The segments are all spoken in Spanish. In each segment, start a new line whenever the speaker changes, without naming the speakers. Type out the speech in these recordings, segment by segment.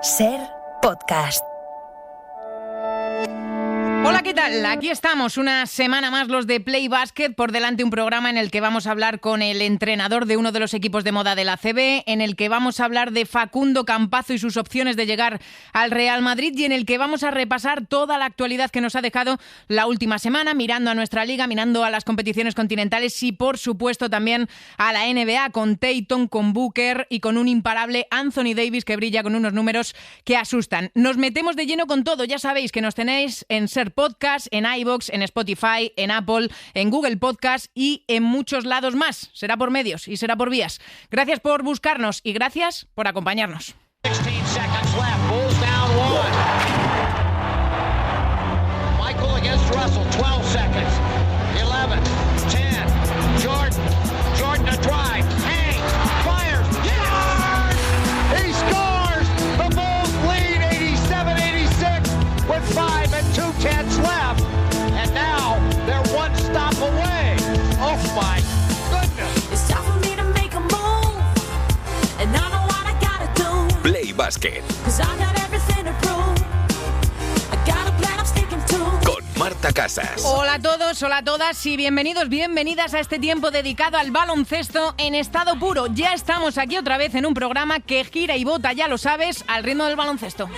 SER Podcast.
Hola, ¿qué tal? Aquí estamos, una semana más los de Play Basket, por delante un programa en el que vamos a hablar con el entrenador de uno de los equipos de moda de la ACB, en el que vamos a hablar de Facundo Campazo y sus opciones de llegar al Real Madrid y en el que vamos a repasar toda la actualidad que nos ha dejado la última semana, mirando a nuestra liga, mirando a las competiciones continentales y por supuesto también a la NBA con Tatum, con Booker y con un imparable Anthony Davis que brilla con unos números que asustan. Nos metemos de lleno con todo, ya sabéis que nos tenéis en SER Podcast, en iVoox, en Spotify, en Apple, en Google Podcast y en muchos lados más. Será por medios y será por vías. Gracias por buscarnos y gracias por acompañarnos.
16 seconds left. Bulls down one. Michael against Russell. 12 seconds. 11. 10. Jordan a drive. Hangs. Fires. Yes! He scores! The Bulls lead 87-86 with 5 and 2/10 left. And now they're one stop away. Oh my goodness.
It's time for me to make a move. And I know what I gotta do.
Play Basket.
'Cause I got everything to prove. I got a plan I'm sticking to.
Con Marta Casas.
Hola a todos, hola a todas y bienvenidos, bienvenidas a este tiempo dedicado al baloncesto en estado puro. Ya estamos aquí otra vez en un programa que gira y bota, ya lo sabes, al ritmo del baloncesto.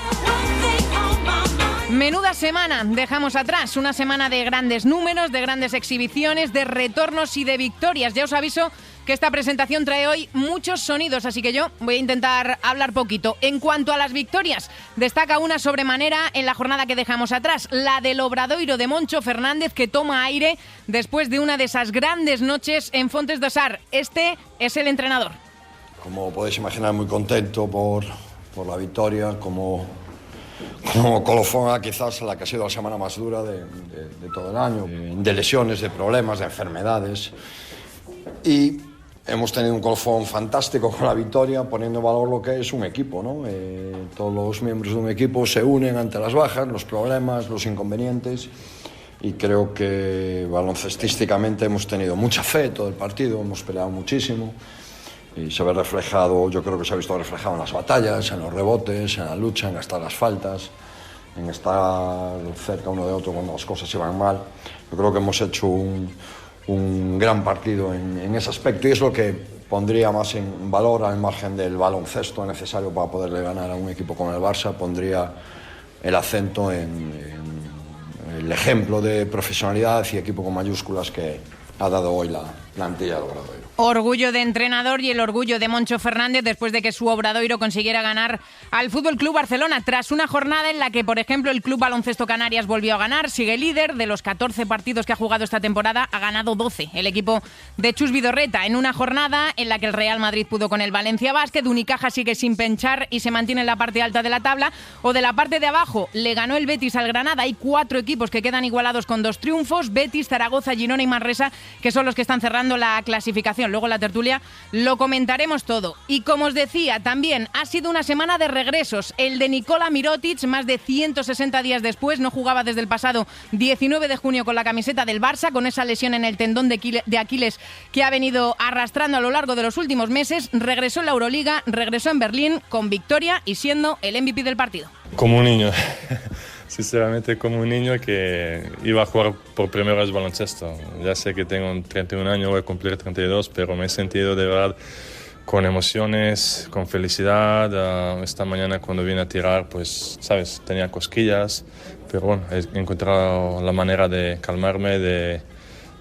Menuda semana dejamos atrás, una semana de grandes números, de grandes exhibiciones, de retornos y de victorias. Ya os aviso que esta presentación trae hoy muchos sonidos, así que yo voy a intentar hablar poquito. En cuanto a las victorias, destaca una sobremanera en la jornada que dejamos atrás, la del Obradoiro de Moncho Fernández, que toma aire después de una de esas grandes noches en Fontes de Sar. Este es el entrenador.
Como podéis imaginar, muy contento por la victoria, como colofón a quizás la que ha sido la semana más dura de todo el año, de lesiones, de problemas, de enfermedades. Y hemos tenido un colofón fantástico con la victoria, poniendo en valor lo que es un equipo, ¿no? Todos los miembros de un equipo se unen ante las bajas, los problemas, los inconvenientes. Y creo que baloncestísticamente hemos tenido mucha fe todo el partido, hemos peleado muchísimo. Y se ve reflejado, yo creo que se ha visto reflejado en las batallas, en los rebotes, en la lucha, en gastar las faltas, en estar cerca uno de otro cuando las cosas iban mal. Yo creo que hemos hecho un gran partido en ese aspecto y es lo que pondría más en valor al margen del baloncesto necesario para poderle ganar a un equipo como el Barça. Pondría el acento en el ejemplo de profesionalidad y equipo con mayúsculas que ha dado hoy la plantilla del Obradoiro.
Orgullo de entrenador y el orgullo de Moncho Fernández después de que su Obradoiro consiguiera ganar al Fútbol Club Barcelona tras una jornada en la que, por ejemplo, el Club Baloncesto Canarias volvió a ganar, sigue líder. De los 14 partidos que ha jugado esta temporada ha ganado 12 el equipo de Chus Vidorreta, en una jornada en la que el Real Madrid pudo con el Valencia Basket. Unicaja sigue sin penchar y se mantiene en la parte alta de la tabla, o de la parte de abajo le ganó el Betis al Granada. Hay 4 equipos que quedan igualados con 2 triunfos, Betis, Zaragoza, Girona y Manresa, que son los que están cerrando la clasificación. Luego en la tertulia lo comentaremos todo. Y como os decía, también ha sido una semana de regresos. El de Nikola Mirotic, más de 160 días después, no jugaba desde el pasado 19 de junio con la camiseta del Barça, con esa lesión en el tendón de Aquiles que ha venido arrastrando a lo largo de los últimos meses. Regresó en la Euroliga, regresó en Berlín con victoria y siendo el MVP del partido.
Como un niño. Sinceramente, como un niño que iba a jugar por primera vez baloncesto. Ya sé que tengo 31 años, voy a cumplir 32, pero me he sentido de verdad con emociones, con felicidad. Esta mañana cuando vine a tirar, pues, sabes, tenía cosquillas, pero bueno, he encontrado la manera de calmarme, de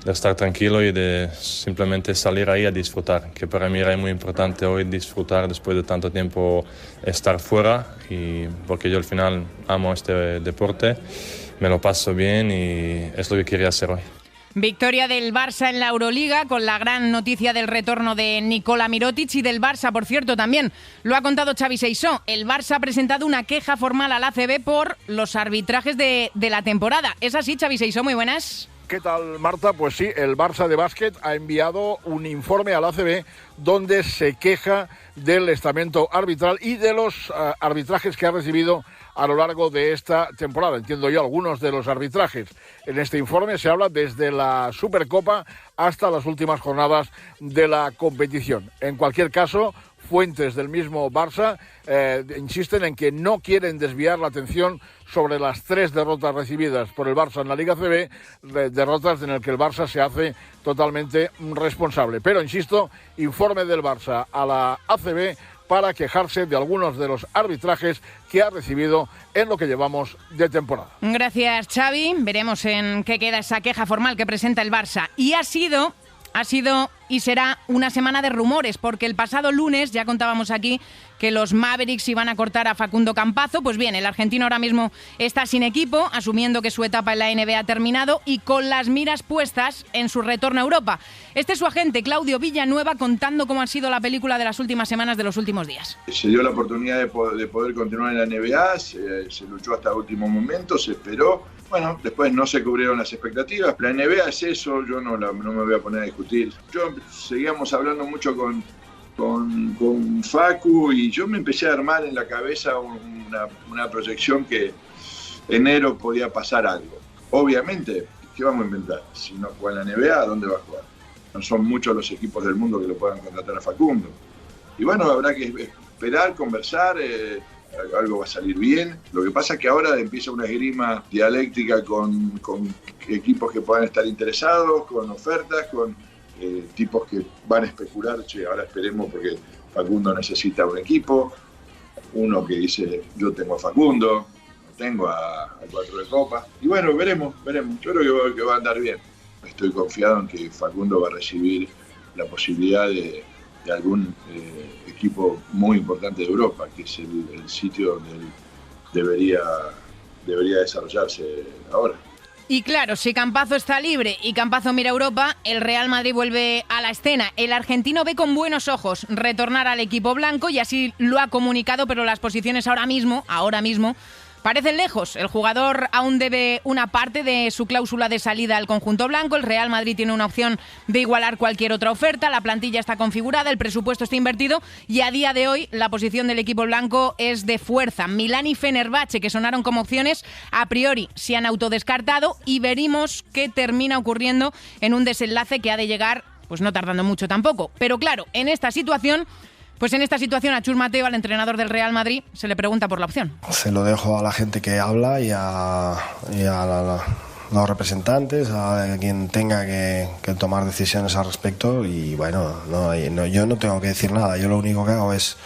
estar tranquilo y de simplemente salir ahí a disfrutar, que para mí era muy importante hoy disfrutar después de tanto tiempo estar fuera, y porque yo al final amo este deporte, me lo paso bien y es lo que quería hacer hoy.
Victoria del Barça en la Euroliga, con la gran noticia del retorno de Nikola Mirotic, y del Barça, por cierto, también lo ha contado Xavi Seisó. El Barça ha presentado una queja formal al ACB por los arbitrajes de la temporada. ¿Es así, Xavi Seisó? Muy buenas.
¿Qué tal, Marta? Pues sí, el Barça de básquet ha enviado un informe al ACB donde se queja del estamento arbitral y de los arbitrajes que ha recibido a lo largo de esta temporada. Entiendo yo algunos de los arbitrajes. En este informe se habla desde la Supercopa hasta las últimas jornadas de la competición. En cualquier caso, fuentes del mismo Barça insisten en que no quieren desviar la atención sobre las 3 derrotas recibidas por el Barça en la Liga ACB, derrotas en las que el Barça se hace totalmente responsable. Pero, insisto, informe del Barça a la ACB para quejarse de algunos de los arbitrajes que ha recibido en lo que llevamos de temporada.
Gracias, Xavi. Veremos en qué queda esa queja formal que presenta el Barça. Y ha sido y será una semana de rumores, porque el pasado lunes ya contábamos aquí que los Mavericks iban a cortar a Facundo Campazzo. Pues bien, el argentino ahora mismo está sin equipo, asumiendo que su etapa en la NBA ha terminado y con las miras puestas en su retorno a Europa. Este es su agente, Claudio Villanueva, contando cómo ha sido la película de las últimas semanas, de los últimos días.
Se dio la oportunidad de poder continuar en la NBA, se luchó hasta el último momento, se esperó. Bueno, después no se cubrieron las expectativas. La NBA es eso, yo no me voy a poner a discutir. Seguíamos hablando mucho con Facu y yo me empecé a armar en la cabeza una proyección que enero podía pasar algo. Obviamente, ¿qué vamos a inventar? Si no juega en la NBA, ¿dónde va a jugar? No son muchos los equipos del mundo que lo puedan contratar a Facundo. Y bueno, habrá que esperar, conversar, algo va a salir bien. Lo que pasa es que ahora empieza una esgrima dialéctica con equipos que puedan estar interesados, con ofertas, con tipos que van a especular, che, ahora esperemos porque Facundo necesita un equipo. Uno que dice, yo tengo a Facundo, tengo a 4 de Copa. Y bueno, veremos. Yo creo que va a andar bien. Estoy confiado en que Facundo va a recibir la posibilidad de algún equipo muy importante de Europa, que es el sitio donde él debería desarrollarse ahora.
Y claro, si Campazzo está libre y Campazzo mira a Europa, el Real Madrid vuelve a la escena. El argentino ve con buenos ojos retornar al equipo blanco y así lo ha comunicado, pero las posiciones ahora mismo, parecen lejos. El jugador aún debe una parte de su cláusula de salida al conjunto blanco. El Real Madrid tiene una opción de igualar cualquier otra oferta. La plantilla está configurada, el presupuesto está invertido y a día de hoy la posición del equipo blanco es de fuerza. Milán y Fenerbahce, que sonaron como opciones, a priori se han autodescartado y veremos qué termina ocurriendo en un desenlace que ha de llegar, pues no tardando mucho tampoco. Pero claro, en esta situación a Chus Mateo, al entrenador del Real Madrid, se le pregunta por la opción.
Se lo dejo a la gente que habla y a los representantes, a quien tenga que tomar decisiones al respecto. Y bueno, yo no tengo que decir nada. Yo lo único que hago es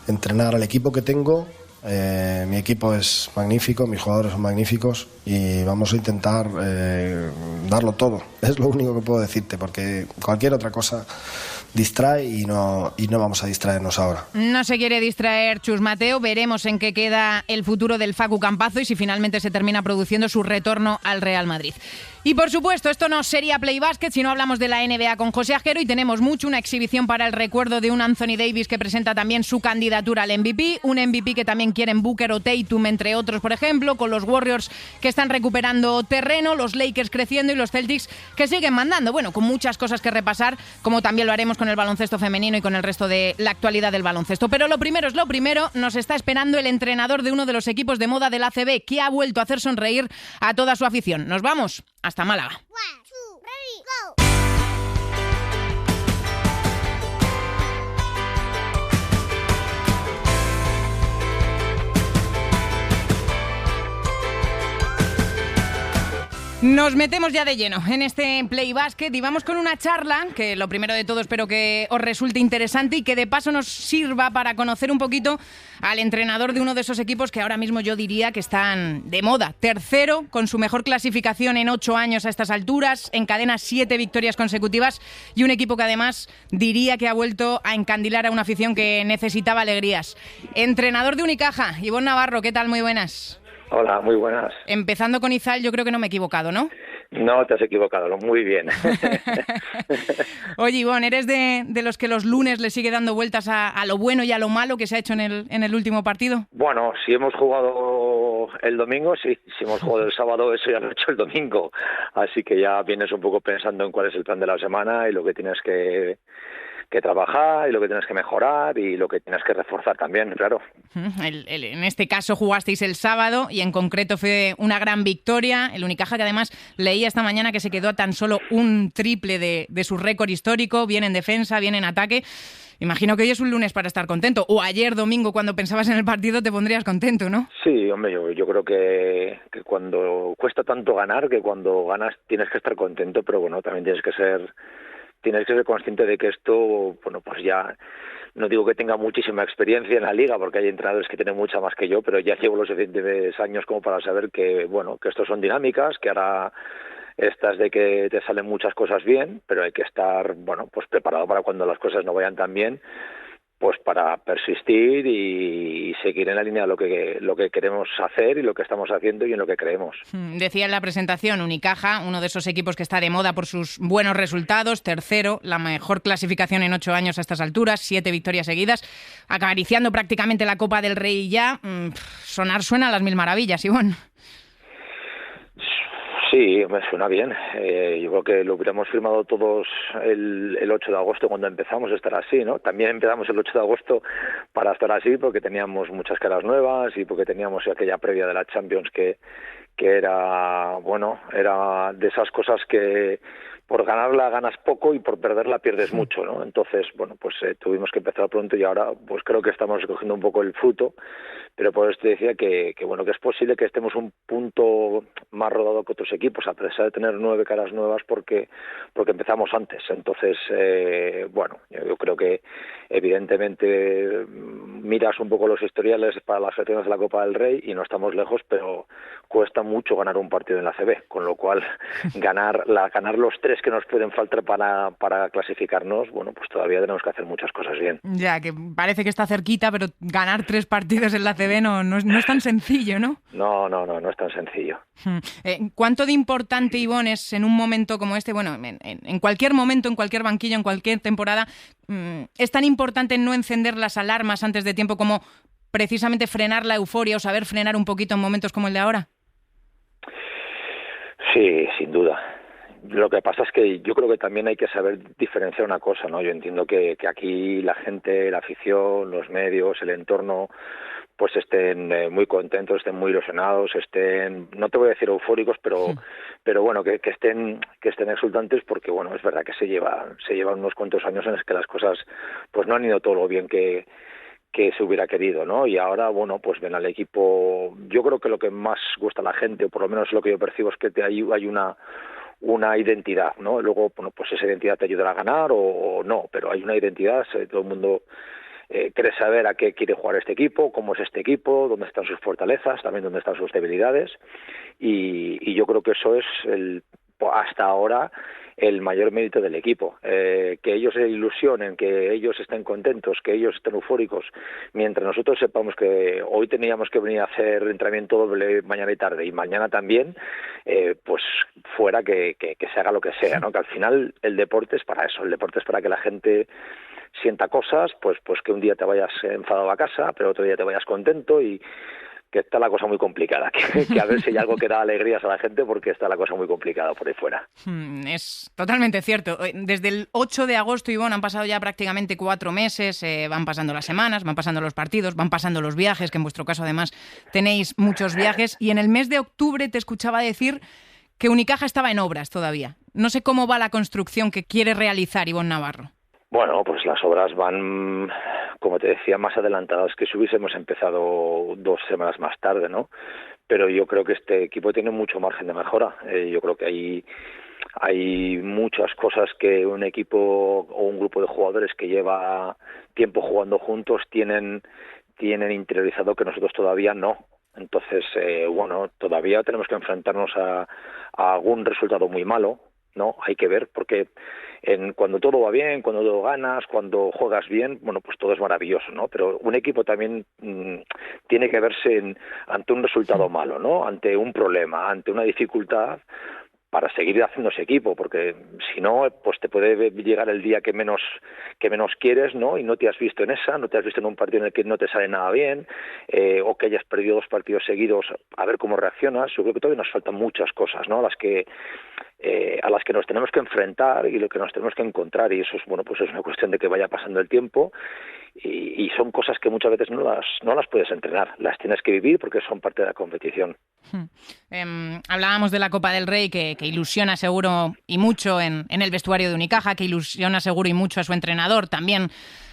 entrenar al equipo que tengo. Mi equipo es magnífico, mis jugadores son magníficos y vamos a intentar darlo todo. Es lo único que puedo decirte, porque cualquier otra cosa distrae y no vamos a distraernos ahora.
No se quiere distraer Chus Mateo. Veremos en qué queda el futuro del Facu Campazzo y si finalmente se termina produciendo su retorno al Real Madrid. Y por supuesto, esto no sería Play Basket si no hablamos de la NBA con José Ajero, y tenemos una exhibición para el recuerdo de un Anthony Davis que presenta también su candidatura al MVP, un MVP que también quieren Booker o Tatum, entre otros, por ejemplo, con los Warriors que están recuperando terreno, los Lakers creciendo y los Celtics que siguen mandando. Bueno, con muchas cosas que repasar, como también lo haremos con el baloncesto femenino y con el resto de la actualidad del baloncesto. Pero lo primero es lo primero, nos está esperando el entrenador de uno de los equipos de moda del ACB que ha vuelto a hacer sonreír a toda su afición. Nos vamos hasta Málaga.
1, 2, 3, go!
Nos metemos ya de lleno en este Play Basket y vamos con una charla que, lo primero de todo, espero que os resulte interesante y que de paso nos sirva para conocer un poquito al entrenador de uno de esos equipos que ahora mismo yo diría que están de moda. Tercero, con su mejor clasificación en 8 años a estas alturas, encadena 7 victorias consecutivas y un equipo que además diría que ha vuelto a encandilar a una afición que necesitaba alegrías. Entrenador de Unicaja, Ivonne Navarro, ¿qué tal? Muy buenas.
Hola, muy buenas.
Empezando con Izal, yo creo que no me he equivocado, ¿no?
No te has equivocado, muy bien.
Oye, Ivonne, ¿eres de los que los lunes le sigue dando vueltas a lo bueno y a lo malo que se ha hecho en el último partido?
Bueno, si hemos jugado el domingo, sí. Si hemos jugado el sábado, eso ya lo he hecho el domingo. Así que ya vienes un poco pensando en cuál es el plan de la semana y lo que tienes que trabajar y lo que tienes que mejorar y lo que tienes que reforzar también, claro.
En este caso jugasteis el sábado y en concreto fue una gran victoria. El Unicaja, que además leía esta mañana que se quedó a tan solo un triple de su récord histórico, bien en defensa, bien en ataque. Imagino que hoy es un lunes para estar contento. O ayer domingo, cuando pensabas en el partido, te pondrías contento, ¿no?
Sí, hombre, yo creo que cuando cuesta tanto ganar, que cuando ganas tienes que estar contento, pero bueno, también tienes que ser consciente de que esto, bueno, pues ya no digo que tenga muchísima experiencia en la liga, porque hay entrenadores que tienen mucha más que yo, pero ya llevo los suficientes años como para saber que, bueno, que esto son dinámicas, que ahora estas de que te salen muchas cosas bien, pero hay que estar, bueno, pues preparado para cuando las cosas no vayan tan bien, pues para persistir y seguir en la línea de lo que queremos hacer y lo que estamos haciendo y en lo que creemos.
Decía en la presentación, Unicaja, uno de esos equipos que está de moda por sus buenos resultados, tercero, la mejor clasificación en 8 años a estas alturas, 7 victorias seguidas, acariciando prácticamente la Copa del Rey ya. Suena a las mil maravillas, Ivonne.
Sí, me suena bien. Yo creo que lo hubiéramos firmado todos el 8 de agosto cuando empezamos a estar así, ¿no? También empezamos el 8 de agosto para estar así porque teníamos muchas caras nuevas y porque teníamos aquella previa de la Champions que era, bueno, era de esas cosas que por ganarla ganas poco y por perderla pierdes mucho, ¿no? Entonces, bueno, pues tuvimos que empezar pronto y ahora pues creo que estamos recogiendo un poco el fruto, pero por eso te decía que bueno, que es posible que estemos un punto más rodado que otros equipos, a pesar de tener 9 caras nuevas porque empezamos antes. Entonces, bueno, yo creo que evidentemente miras un poco los historiales para las selecciones de la Copa del Rey y no estamos lejos, pero cuesta mucho ganar un partido en la ACB, con lo cual ganar los 3 que nos pueden faltar para clasificarnos, bueno, pues todavía tenemos que hacer muchas cosas bien.
Ya, que parece que está cerquita, pero ganar 3 partidos en la ACB no es tan sencillo, ¿no?
No es tan sencillo.
¿Cuánto de importante, Ivonne, es en un momento como este, bueno, en cualquier momento, en cualquier banquillo, en cualquier temporada, es tan importante no encender las alarmas antes de tiempo como precisamente frenar la euforia o saber frenar un poquito en momentos como el de ahora?
Sí, sin duda. Lo que pasa es que yo creo que también hay que saber diferenciar una cosa, ¿no? Yo entiendo que aquí la gente, la afición, los medios, el entorno, pues estén muy contentos, estén muy ilusionados, estén, no te voy a decir eufóricos, pero bueno, que estén exultantes porque, bueno, es verdad que se llevan unos cuantos años en los que las cosas pues no han ido todo lo bien que se hubiera querido, ¿no? Y ahora, bueno, pues ven al equipo. Yo creo que lo que más gusta a la gente, o por lo menos lo que yo percibo, es que hay una identidad, ¿no? Luego, bueno, pues esa identidad te ayudará a ganar o no, pero hay una identidad, todo el mundo quiere saber a qué quiere jugar este equipo, cómo es este equipo, dónde están sus fortalezas, también dónde están sus debilidades, y yo creo que eso es hasta ahora el mayor mérito del equipo, que ellos se ilusionen, que ellos estén contentos, que ellos estén eufóricos, mientras nosotros sepamos que hoy teníamos que venir a hacer entrenamiento doble mañana y tarde, y mañana también, pues fuera que se haga lo que sea, ¿no? Que al final el deporte es para eso, el deporte es para que la gente sienta cosas, pues que un día te vayas enfadado a casa, pero otro día te vayas contento y que está la cosa muy complicada, que a ver si hay algo que da alegrías a la gente porque está la cosa muy complicada por ahí fuera.
Es totalmente cierto. Desde el 8 de agosto, Ivonne, han pasado ya prácticamente 4 meses, van pasando las semanas, van pasando los partidos, van pasando los viajes, que en vuestro caso además tenéis muchos viajes, y en el mes de octubre te escuchaba decir que Unicaja estaba en obras todavía. No sé cómo va la construcción que quiere realizar Ivonne Navarro.
Bueno, pues las obras van, como te decía, más adelantadas que si hubiésemos empezado 2 semanas más tarde, ¿no? Pero yo creo que este equipo tiene mucho margen de mejora. Yo creo que hay muchas cosas que un equipo o un grupo de jugadores que lleva tiempo jugando juntos tienen interiorizado que nosotros todavía no. Entonces, bueno, todavía tenemos que enfrentarnos a algún resultado muy malo, ¿no? Hay que ver, porque cuando todo va bien, cuando todo ganas, cuando juegas bien, bueno, pues todo es maravilloso, ¿no? Pero un equipo también tiene que verse ante un resultado malo, ¿no? Ante un problema, ante una dificultad, para seguir haciendo ese equipo, porque si no, pues te puede llegar el día que menos quieres, ¿no? Y no te has visto en esa, no te has visto en un partido en el que no te sale nada bien, o que hayas perdido 2 partidos seguidos, a ver cómo reaccionas. Yo creo que todavía nos faltan muchas cosas, ¿no? Las que a las que nos tenemos que enfrentar y lo que nos tenemos que encontrar, y eso es, bueno, pues es una cuestión de que vaya pasando el tiempo, y son cosas que muchas veces no las puedes entrenar, las tienes que vivir porque son parte de la competición.
Hablábamos de la Copa del Rey, que ilusiona seguro y mucho en el vestuario de Unicaja, que ilusiona seguro y mucho a su entrenador, también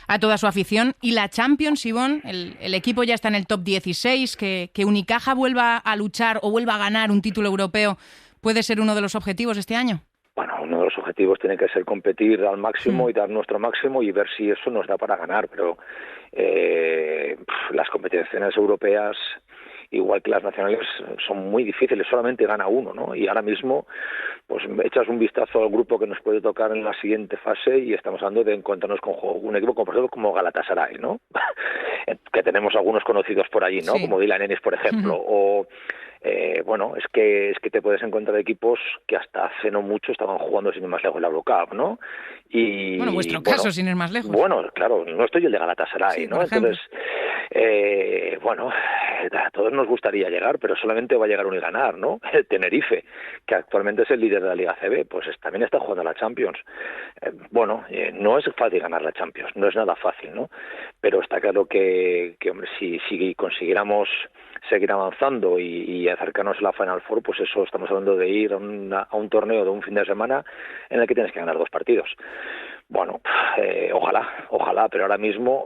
a toda su afición. Y la Champions, Ivonne, el equipo ya está en el top 16, que Unicaja vuelva a luchar o vuelva a ganar un título europeo, ¿puede ser uno de los objetivos este año?
Bueno, uno de los objetivos tiene que ser competir al máximo y dar nuestro máximo y ver si eso nos da para ganar, pero las competiciones europeas, igual que las nacionales, son muy difíciles, solamente gana uno, ¿no? Y ahora mismo, pues echas un vistazo al grupo que nos puede tocar en la siguiente fase y estamos hablando de encontrarnos con un equipo, por ejemplo, como Galatasaray, ¿no? Que tenemos algunos conocidos por allí, ¿no? Sí. Como Dylan Ennis, por ejemplo, o... bueno, es que te puedes encontrar equipos que hasta hace no mucho estaban jugando sin ir más lejos la Eurocup, ¿no? Y
bueno, vuestro caso, sin ir más lejos.
Bueno, claro, no estoy el de Galatasaray, sí, ¿no? Entonces, bueno, a todos nos gustaría llegar, pero solamente va a llegar uno y ganar, ¿no? El Tenerife, que actualmente es el líder de la Liga CB, pues también está jugando a la Champions. Bueno, no es fácil ganar la Champions, no es nada fácil, ¿no? Pero está claro que hombre, si consiguiéramos seguir avanzando y acercarnos a la Final Four, pues eso, estamos hablando de ir a un torneo de un fin de semana en el que tienes que ganar 2 partidos. Bueno, ojalá, pero ahora mismo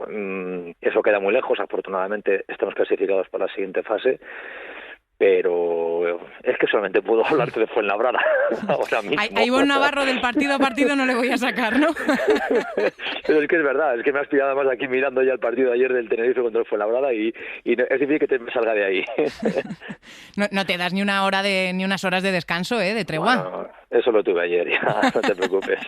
eso queda muy lejos. Afortunadamente estamos clasificados para la siguiente fase, pero es que solamente puedo hablarte de Fuenlabrada ahora mismo.
A Ivonne Navarro del partido a partido no le voy a sacar, ¿no?
Pero es que es verdad, es que me has pillado además aquí mirando ya el partido de ayer del Tenerife contra el Fuenlabrada y es difícil que me salga de ahí.
No te das ni unas horas de descanso, de tregua.
Bueno, eso lo tuve ayer, ya, no te preocupes.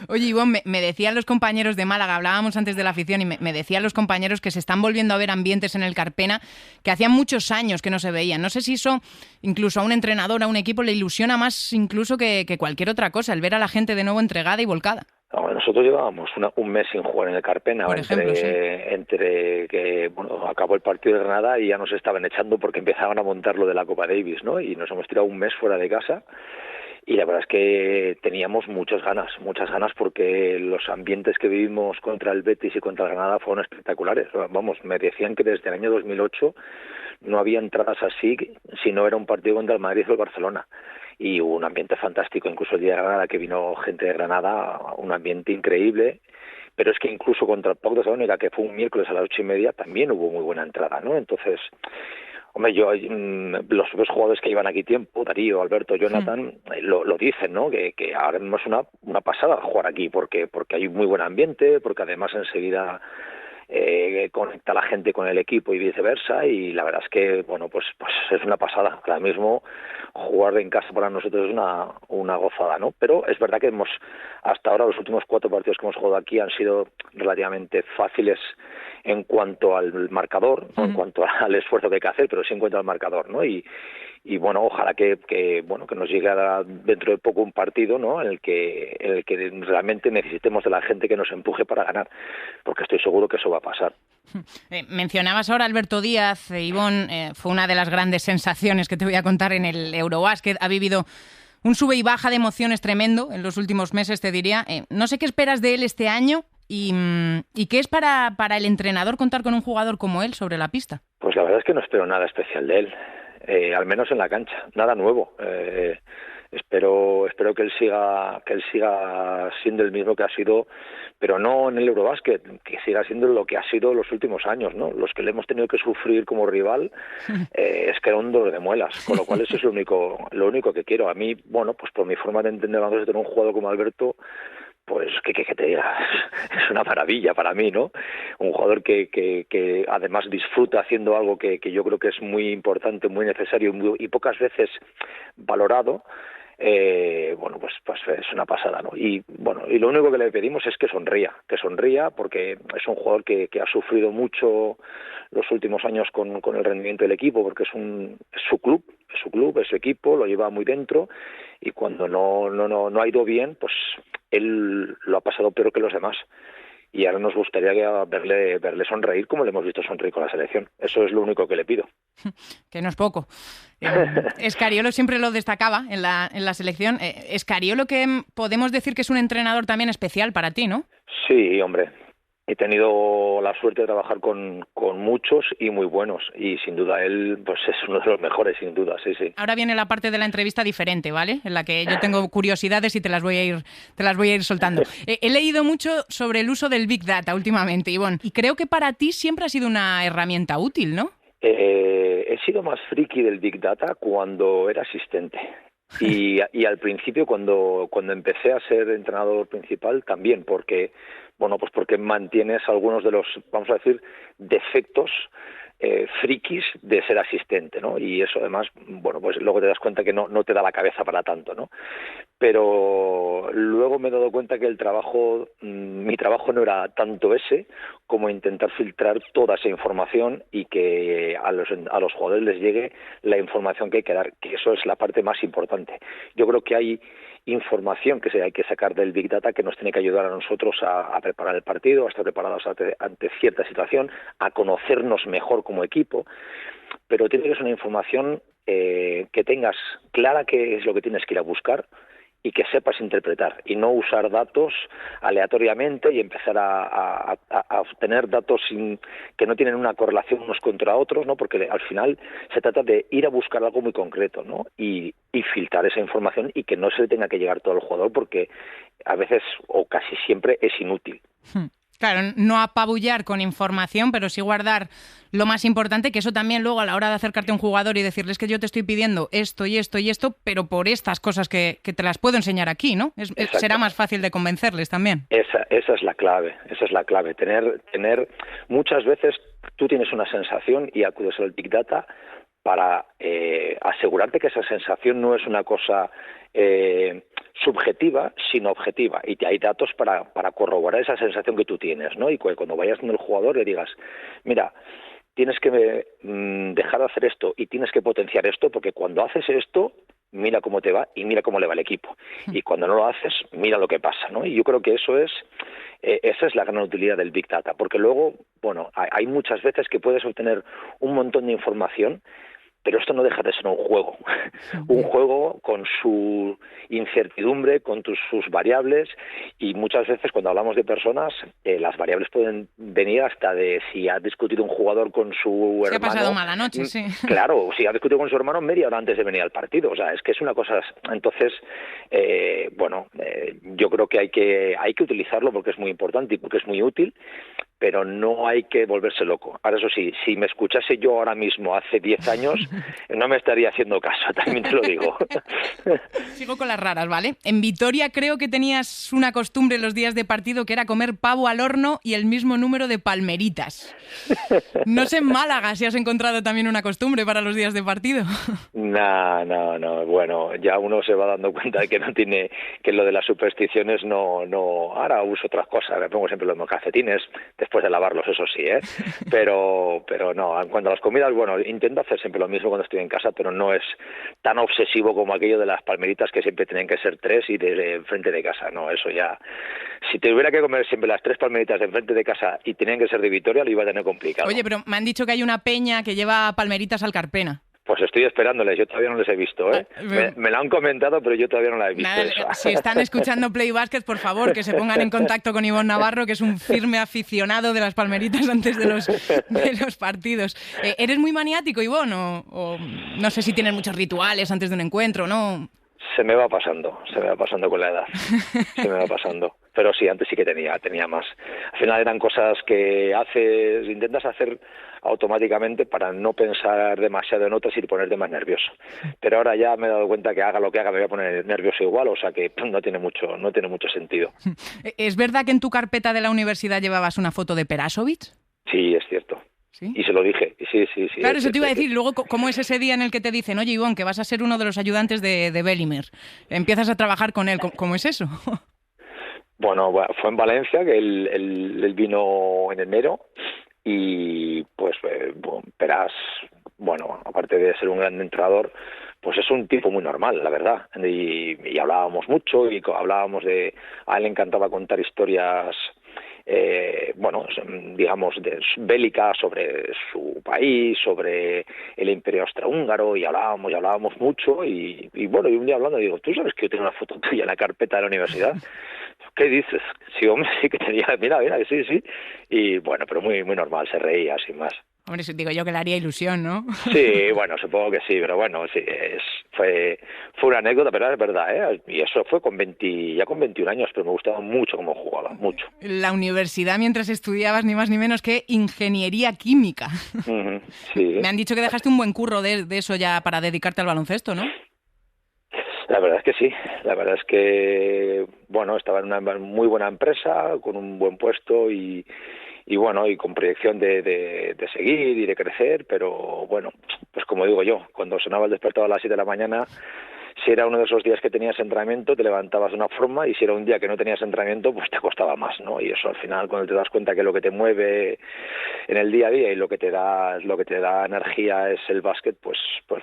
Oye, Ivonne, me decían los compañeros de Málaga, hablábamos antes de la afición, y me decían los compañeros que se están volviendo a ver ambientes en el Carpena que hacían muchos años que no se veían. No sé si eso incluso a un entrenador, a un equipo, le ilusiona más incluso que cualquier otra cosa, el ver a la gente de nuevo entregada y volcada.
No, nosotros llevábamos un mes sin jugar en el Carpena,
por ejemplo,
entre que acabó el partido de Granada y ya nos estaban echando porque empezaban a montar lo de la Copa Davis, ¿no? Y nos hemos tirado un mes fuera de casa. Y la verdad es que teníamos muchas ganas porque los ambientes que vivimos contra el Betis y contra el Granada fueron espectaculares. Vamos, me decían que desde el año 2008 no había entradas así si no era un partido contra el Madrid o el Barcelona. Y hubo un ambiente fantástico, incluso el día de Granada, que vino gente de Granada, un ambiente increíble. Pero es que incluso contra el PAOK de Salónica, que fue un miércoles a las 8:30, también hubo muy buena entrada, ¿no? Entonces... Hombre, los otros jugadores que llevan aquí tiempo, Darío, Alberto, Jonathan, lo dicen, ¿no? Que ahora mismo es una pasada jugar aquí porque hay muy buen ambiente, porque además enseguida conecta la gente con el equipo y viceversa, y la verdad es que, bueno, pues es una pasada. Ahora mismo jugar en casa para nosotros es una gozada, ¿no? Pero es verdad que hasta ahora los últimos 4 partidos que hemos jugado aquí han sido relativamente fáciles en cuanto al marcador, no en cuanto al esfuerzo que hay que hacer, pero sí en cuanto al marcador, ¿no? Y bueno, ojalá que nos llegue dentro de poco un partido, ¿no? En el que realmente necesitemos de la gente que nos empuje para ganar, porque estoy seguro que eso va a pasar.
Mencionabas ahora a Alberto Díaz, Ivonne, fue una de las grandes sensaciones que te voy a contar en el Eurobásquet. Ha vivido un sube y baja de emociones tremendo en los últimos meses, te diría. No sé qué esperas de él este año y qué es para el entrenador contar con un jugador como él sobre la pista.
Pues la verdad es que no espero nada especial de él. Al menos en la cancha, nada nuevo. Espero que él siga siendo el mismo que ha sido, pero no en el Eurobásquet, que siga siendo lo que ha sido los últimos años, ¿no? Los que le hemos tenido que sufrir como rival es que era un dolor de muelas, con lo cual eso es lo único que quiero. A mí, bueno, pues por mi forma de entender de tener un jugador como Alberto, pues que te diga, es una maravilla para mí, ¿no? Un jugador que además disfruta haciendo algo que yo creo que es muy importante, muy necesario y pocas veces valorado. Bueno, pues es una pasada, ¿no? Y bueno, y lo único que le pedimos es que sonría, porque es un jugador que ha sufrido mucho los últimos años con el rendimiento del equipo, porque es su club, es su equipo, lo lleva muy dentro, y cuando no ha ido bien, pues él lo ha pasado peor que los demás. y ahora nos gustaría verle sonreír como le hemos visto sonreír con la selección. Eso es lo único que le pido.
Que no es poco. Scariolo siempre lo destacaba en la selección. Scariolo, que podemos decir que es un entrenador también especial para ti, ¿no?
Sí, hombre. He tenido la suerte de trabajar con muchos y muy buenos, y sin duda él pues es uno de los mejores, sin duda, sí.
Ahora viene la parte de la entrevista diferente, ¿vale? En la que yo tengo curiosidades y te las voy a ir soltando. He leído mucho sobre el uso del Big Data últimamente, Ivonne, y creo que para ti siempre ha sido una herramienta útil, ¿no?
He sido más friki del Big Data cuando era asistente. Y al principio, cuando empecé a ser entrenador principal, también, porque mantienes algunos de los, vamos a decir, defectos frikis de ser asistente, ¿no? Y eso además, pues luego te das cuenta que no te da la cabeza para tanto, ¿no? Pero luego me he dado cuenta que mi trabajo no era tanto ese como intentar filtrar toda esa información y que a los jugadores les llegue la información que hay que dar, que eso es la parte más importante. Yo creo que hay información que hay que sacar del Big Data que nos tiene que ayudar a nosotros a preparar el partido, a estar preparados ante cierta situación, a conocernos mejor como equipo, pero tiene que ser una información que tengas clara qué es lo que tienes que ir a buscar y que sepas interpretar, y no usar datos aleatoriamente y empezar a obtener datos que no tienen una correlación unos contra otros, ¿no? Porque al final se trata de ir a buscar algo muy concreto, ¿no? Y filtrar esa información y que no se le tenga que llegar todo al jugador, porque a veces o casi siempre es inútil.
Claro, no apabullar con información, pero sí guardar lo más importante, que eso también luego a la hora de acercarte a un jugador y decirles que yo te estoy pidiendo esto y esto y esto, pero por estas cosas que te las puedo enseñar aquí, ¿no? Será más fácil de convencerles también.
Esa es la clave, tener muchas veces tú tienes una sensación y acudes al Big Data para asegurarte que esa sensación no es una cosa subjetiva, sino objetiva, y hay datos para corroborar esa sensación que tú tienes, ¿no? Y cuando vayas con el jugador le digas, mira, tienes que dejar de hacer esto y tienes que potenciar esto, porque cuando haces esto, mira cómo te va y mira cómo le va al equipo, y cuando no lo haces, mira lo que pasa, ¿no? Y yo creo que esa es la gran utilidad del Big Data, porque luego, hay muchas veces que puedes obtener un montón de información, pero esto no deja de ser un juego, un juego con su incertidumbre, con sus variables, y muchas veces cuando hablamos de personas, las variables pueden venir hasta de si ha discutido un jugador con su hermano.
Se ha pasado mala noche, sí.
Claro, si ha discutido con su hermano media hora antes de venir al partido, o sea, es que es una cosa. Entonces, yo creo que hay que utilizarlo porque es muy importante y porque es muy útil, pero no hay que volverse loco. Ahora, eso sí, si me escuchase yo ahora mismo hace 10 años, no me estaría haciendo caso, también te lo digo.
Sigo con las raras, ¿vale? En Vitoria creo que tenías una costumbre los días de partido que era comer pavo al horno y el mismo número de palmeritas. No sé en Málaga si has encontrado también una costumbre para los días de partido.
No. Bueno, ya uno se va dando cuenta de que no tiene, que lo de las supersticiones no. Ahora uso otras cosas, me pongo siempre los calcetines después de lavarlos, eso sí, pero no, en cuanto a las comidas, intento hacer siempre lo mismo cuando estoy en casa, pero no es tan obsesivo como aquello de las palmeritas que siempre tienen que ser 3 y de enfrente de casa, no, eso ya, si tuviera que comer siempre las 3 palmeritas de enfrente de casa y tenían que ser de Vitoria, lo iba a tener complicado.
Oye, pero me han dicho que hay una peña que lleva palmeritas al Carpena.
Pues estoy esperándoles, yo todavía no les he visto, me lo han comentado, pero yo todavía no la he visto.
Nada, si están escuchando Play Basket, por favor, que se pongan en contacto con Ivonne Navarro, que es un firme aficionado de las palmeritas antes de los partidos. ¿Eres muy maniático, Ivonne? O no sé si tienes muchos rituales antes de un encuentro, ¿no?
Se me va pasando con la edad, se me va pasando. Pero sí, antes sí que tenía más. Al final eran cosas que intentas hacer automáticamente para no pensar demasiado en otras y ponerte más nervioso. Pero ahora ya me he dado cuenta que haga lo que haga me voy a poner nervioso igual, o sea que no tiene mucho sentido.
¿Es verdad que en tu carpeta de la universidad llevabas una foto de Perasovic?
Sí, es cierto.
¿Sí?
Y se lo dije, sí.
Claro, eso te iba a decir. Luego, ¿cómo es ese día en el que te dicen, oye, Ivonne, que vas a ser uno de los ayudantes de Bellimer? Empiezas a trabajar con él. ¿Cómo es eso?
Bueno, fue en Valencia, que él vino en enero, y pues Peras, aparte de ser un gran entrenador, pues es un tipo muy normal, la verdad, y hablábamos mucho, y hablábamos a él le encantaba contar historias digamos, bélica sobre su país, sobre el Imperio Austrohúngaro, y hablábamos mucho, y bueno, y un día hablando digo, ¿tú sabes que yo tengo una foto tuya en la carpeta de la universidad? ¿Qué dices? Sí, hombre, sí que tenía, mira, sí. Y bueno, pero muy, muy normal, se reía, sin más.
Hombre, digo yo que le haría ilusión, ¿no?
Sí, bueno, supongo que sí, pero bueno, sí, fue una anécdota, pero es verdad, ¿eh? Y eso fue ya con 21 años, pero me gustaba mucho cómo jugaba, mucho.
La universidad, mientras estudiabas, ni más ni menos que ingeniería química.
Uh-huh, sí.
Me han dicho que dejaste un buen curro de eso ya para dedicarte al baloncesto, ¿no?
La verdad es que sí, la verdad es que, bueno, estaba en una muy buena empresa, con un buen puesto y bueno, y con proyección de seguir y de crecer, pero bueno, pues como digo yo, cuando sonaba el despertador a las 7 de la mañana, si era uno de esos días que tenías entrenamiento, te levantabas de una forma, y si era un día que no tenías entrenamiento, pues te costaba más, ¿no? Y eso al final, cuando te das cuenta que lo que te mueve en el día a día y lo que te da energía es el básquet, pues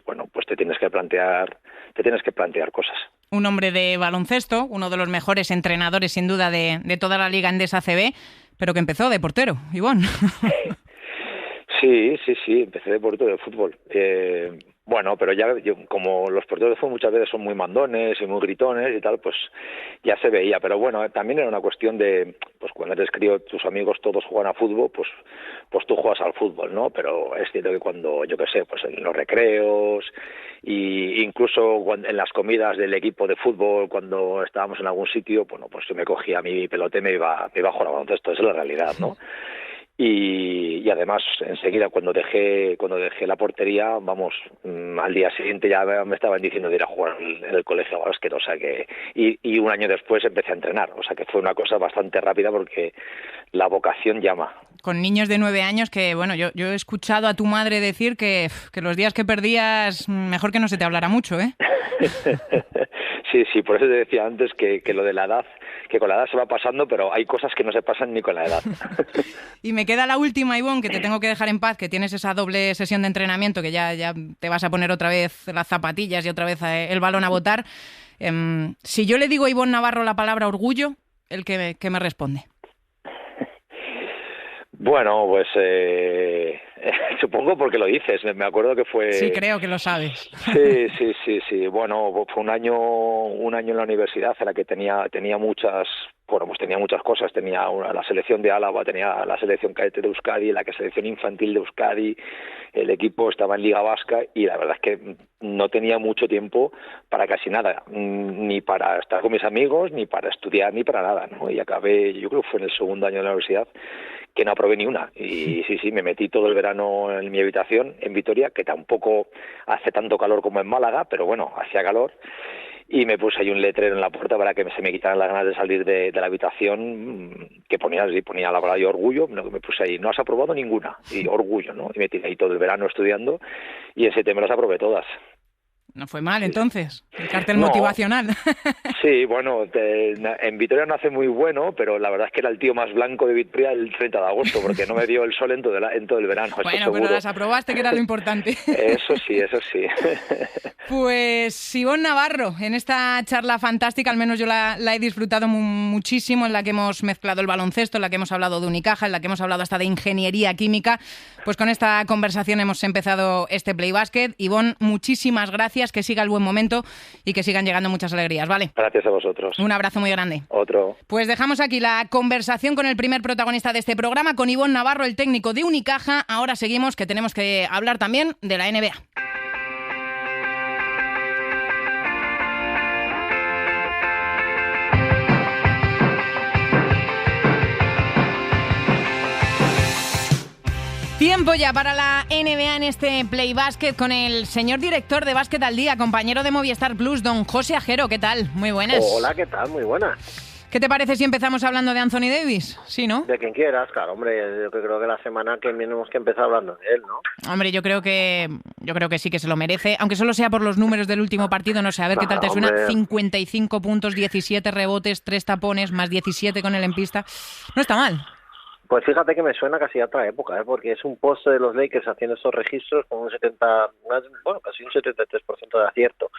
bueno, pues te tienes que plantear cosas.
Un hombre de baloncesto, uno de los mejores entrenadores sin duda de toda la Liga Endesa ACB, pero que empezó de portero, Ivonne.
Sí, empecé de portero de fútbol. Bueno, pero ya como los porteros de fútbol muchas veces son muy mandones y muy gritones y tal, pues ya se veía. Pero bueno, también era una cuestión de, pues cuando eres crío, tus amigos todos juegan a fútbol, pues tú juegas al fútbol, ¿no? Pero es cierto que cuando, yo qué sé, pues en los recreos y incluso en las comidas del equipo de fútbol, cuando estábamos en algún sitio, bueno, pues yo me cogía mi pelote y me iba a jugar a baloncesto. Esa es la realidad, ¿no? Y además enseguida cuando dejé la portería, vamos, al día siguiente ya me estaban diciendo de ir a jugar en el colegio de básquet, o sea que y un año después empecé a entrenar, o sea que fue una cosa bastante rápida porque la vocación llama. Con
niños de 9 años que, bueno, yo he escuchado a tu madre decir que los días que perdías mejor que no se te hablara mucho, ¿eh?
Sí, por eso te decía antes que lo de la edad, que con la edad se va pasando, pero hay cosas que no se pasan ni con la edad.
Y me queda la última, Ivonne, que te tengo que dejar en paz, que tienes esa doble sesión de entrenamiento, que ya te vas a poner otra vez las zapatillas y otra vez el balón a botar. Si yo le digo a Ivonne Navarro la palabra orgullo, ¿el que me responde?
Bueno, pues supongo porque lo dices. Me acuerdo que fue...
Sí, creo que lo sabes.
Sí. Bueno, fue un año en la universidad en la que tenía muchas... Bueno, pues tenía muchas cosas. Tenía la selección de Álava, tenía la selección cadete de Euskadi, la selección infantil de Euskadi, el equipo estaba en Liga Vasca y la verdad es que no tenía mucho tiempo para casi nada, ni para estar con mis amigos, ni para estudiar, ni para nada, ¿no? Y acabé, yo creo que fue en el segundo año de la universidad, que no aprobé ni una. Y sí, me metí todo el verano en mi habitación en Vitoria, que tampoco hace tanto calor como en Málaga, pero bueno, hacía calor. Y me puse ahí un letrero en la puerta para que se me quitaran las ganas de salir de la habitación, que ponía la palabra y orgullo, lo que me puse ahí, no has aprobado ninguna, y orgullo, ¿no? Y me tiré ahí todo el verano estudiando, y en septiembre las aprobé todas.
No fue mal, entonces, el cartel motivacional.
Sí, bueno, en Vitoria no hace muy bueno, pero la verdad es que era el tío más blanco de Vitoria el 30 de agosto, porque no me dio el sol en todo el verano.
Bueno, pero las aprobaste, que era lo importante.
Eso sí.
Pues Ivonne Navarro, en esta charla fantástica, al menos yo la he disfrutado muchísimo, en la que hemos mezclado el baloncesto, en la que hemos hablado de Unicaja, en la que hemos hablado hasta de ingeniería química. Pues con esta conversación hemos empezado este Play Basket. Ivonne, muchísimas gracias, que siga el buen momento y que sigan llegando muchas alegrías, ¿vale?
Gracias a vosotros.
Un abrazo muy grande.
Otro.
Pues dejamos aquí la conversación con el primer protagonista de este programa, con Ivonne Navarro, el técnico de Unicaja. Ahora seguimos, que tenemos que hablar también de la NBA. Tiempo ya para la NBA en este Play Basket con el señor director de Básquet al Día, compañero de Movistar Plus, don José Ajero. ¿Qué tal? Muy buenas.
Hola, ¿qué tal? Muy buenas.
¿Qué te parece si empezamos hablando de Anthony Davis? Sí, ¿no?
De quien quieras, claro, hombre. Yo creo que la semana que tenemos que empezar hablando de él, ¿no?
Hombre, yo creo que sí que se lo merece, aunque solo sea por los números del último partido, no sé, a ver qué tal te suena. 55 puntos, 17 rebotes, 3 tapones, más 17 con él en pista. No está mal.
Pues fíjate que me suena casi a otra época, porque es un poste de los Lakers haciendo esos registros con casi un 73% de acierto.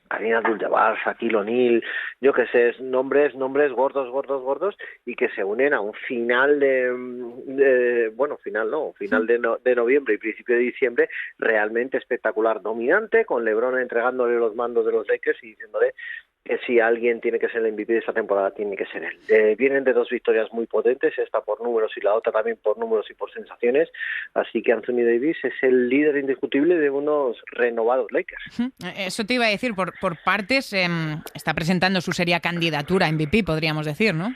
Kareem Abdul-Jabbar, Shaquille O'Neal, yo qué sé, nombres gordos y que se unen a un final de noviembre y principio de diciembre realmente espectacular, dominante, con LeBron entregándole los mandos de los Lakers y diciéndole que si alguien tiene que ser el MVP de esta temporada, tiene que ser él. Vienen de 2 victorias muy potentes, esta por números y la otra también por números y por sensaciones, así que Anthony Davis es el líder indiscutible de unos renovados Lakers.
Eso te iba a decir, por partes, está presentando su seria candidatura a MVP, podríamos decir, ¿no?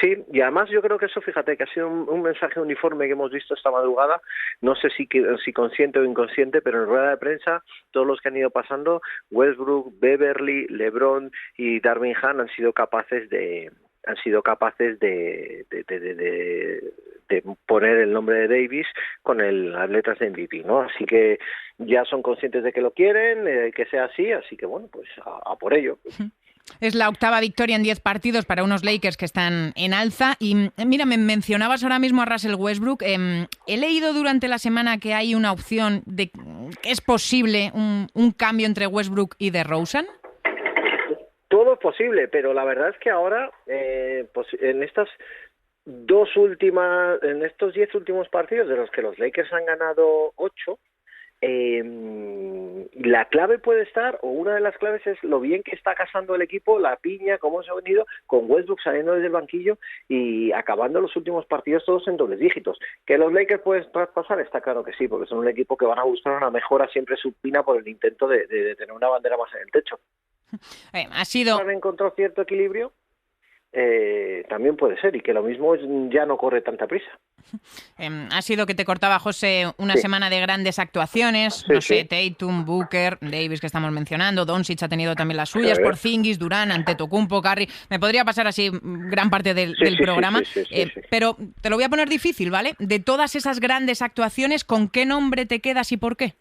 Sí, y además yo creo que eso, fíjate, que ha sido un mensaje uniforme que hemos visto esta madrugada, no sé si consciente o inconsciente, pero en rueda de prensa, todos los que han ido pasando, Westbrook, Beverly, LeBron y Darvin Ham han sido capaces de poner el nombre de Davis con las letras de MVP, ¿no? Así que ya son conscientes de que lo quieren, que sea así que bueno, pues a por ello.
Es la 8ª victoria en 10 partidos para unos Lakers que están en alza. Y mira, me mencionabas ahora mismo a Russell Westbrook. He leído durante la semana que hay una opción de que es posible un cambio entre Westbrook y DeRozan.
Todo es posible, pero la verdad es que ahora, pues en estos 10 últimos partidos, de los que los Lakers han ganado 8, la clave puede estar, o una de las claves es lo bien que está casando el equipo, la piña, cómo se ha venido con Westbrook saliendo desde el banquillo y acabando los últimos partidos todos en dobles dígitos. ¿Que los Lakers pueden traspasar? Está claro que sí, porque son un equipo que van a buscar una mejora siempre supina por el intento de tener una bandera más en el techo. ¿Han encontrado cierto equilibrio? También puede ser, y que lo mismo ya no corre tanta prisa.
Ha sido, que te cortaba, José, una semana de grandes actuaciones, Tatum, Booker, Davis, que estamos mencionando, Doncic ha tenido también las suyas, Porzingis, Durant, Antetokounmpo, Curry. Me podría pasar así gran parte del programa, pero te lo voy a poner difícil, ¿vale? De todas esas grandes actuaciones, ¿con qué nombre te quedas y por qué?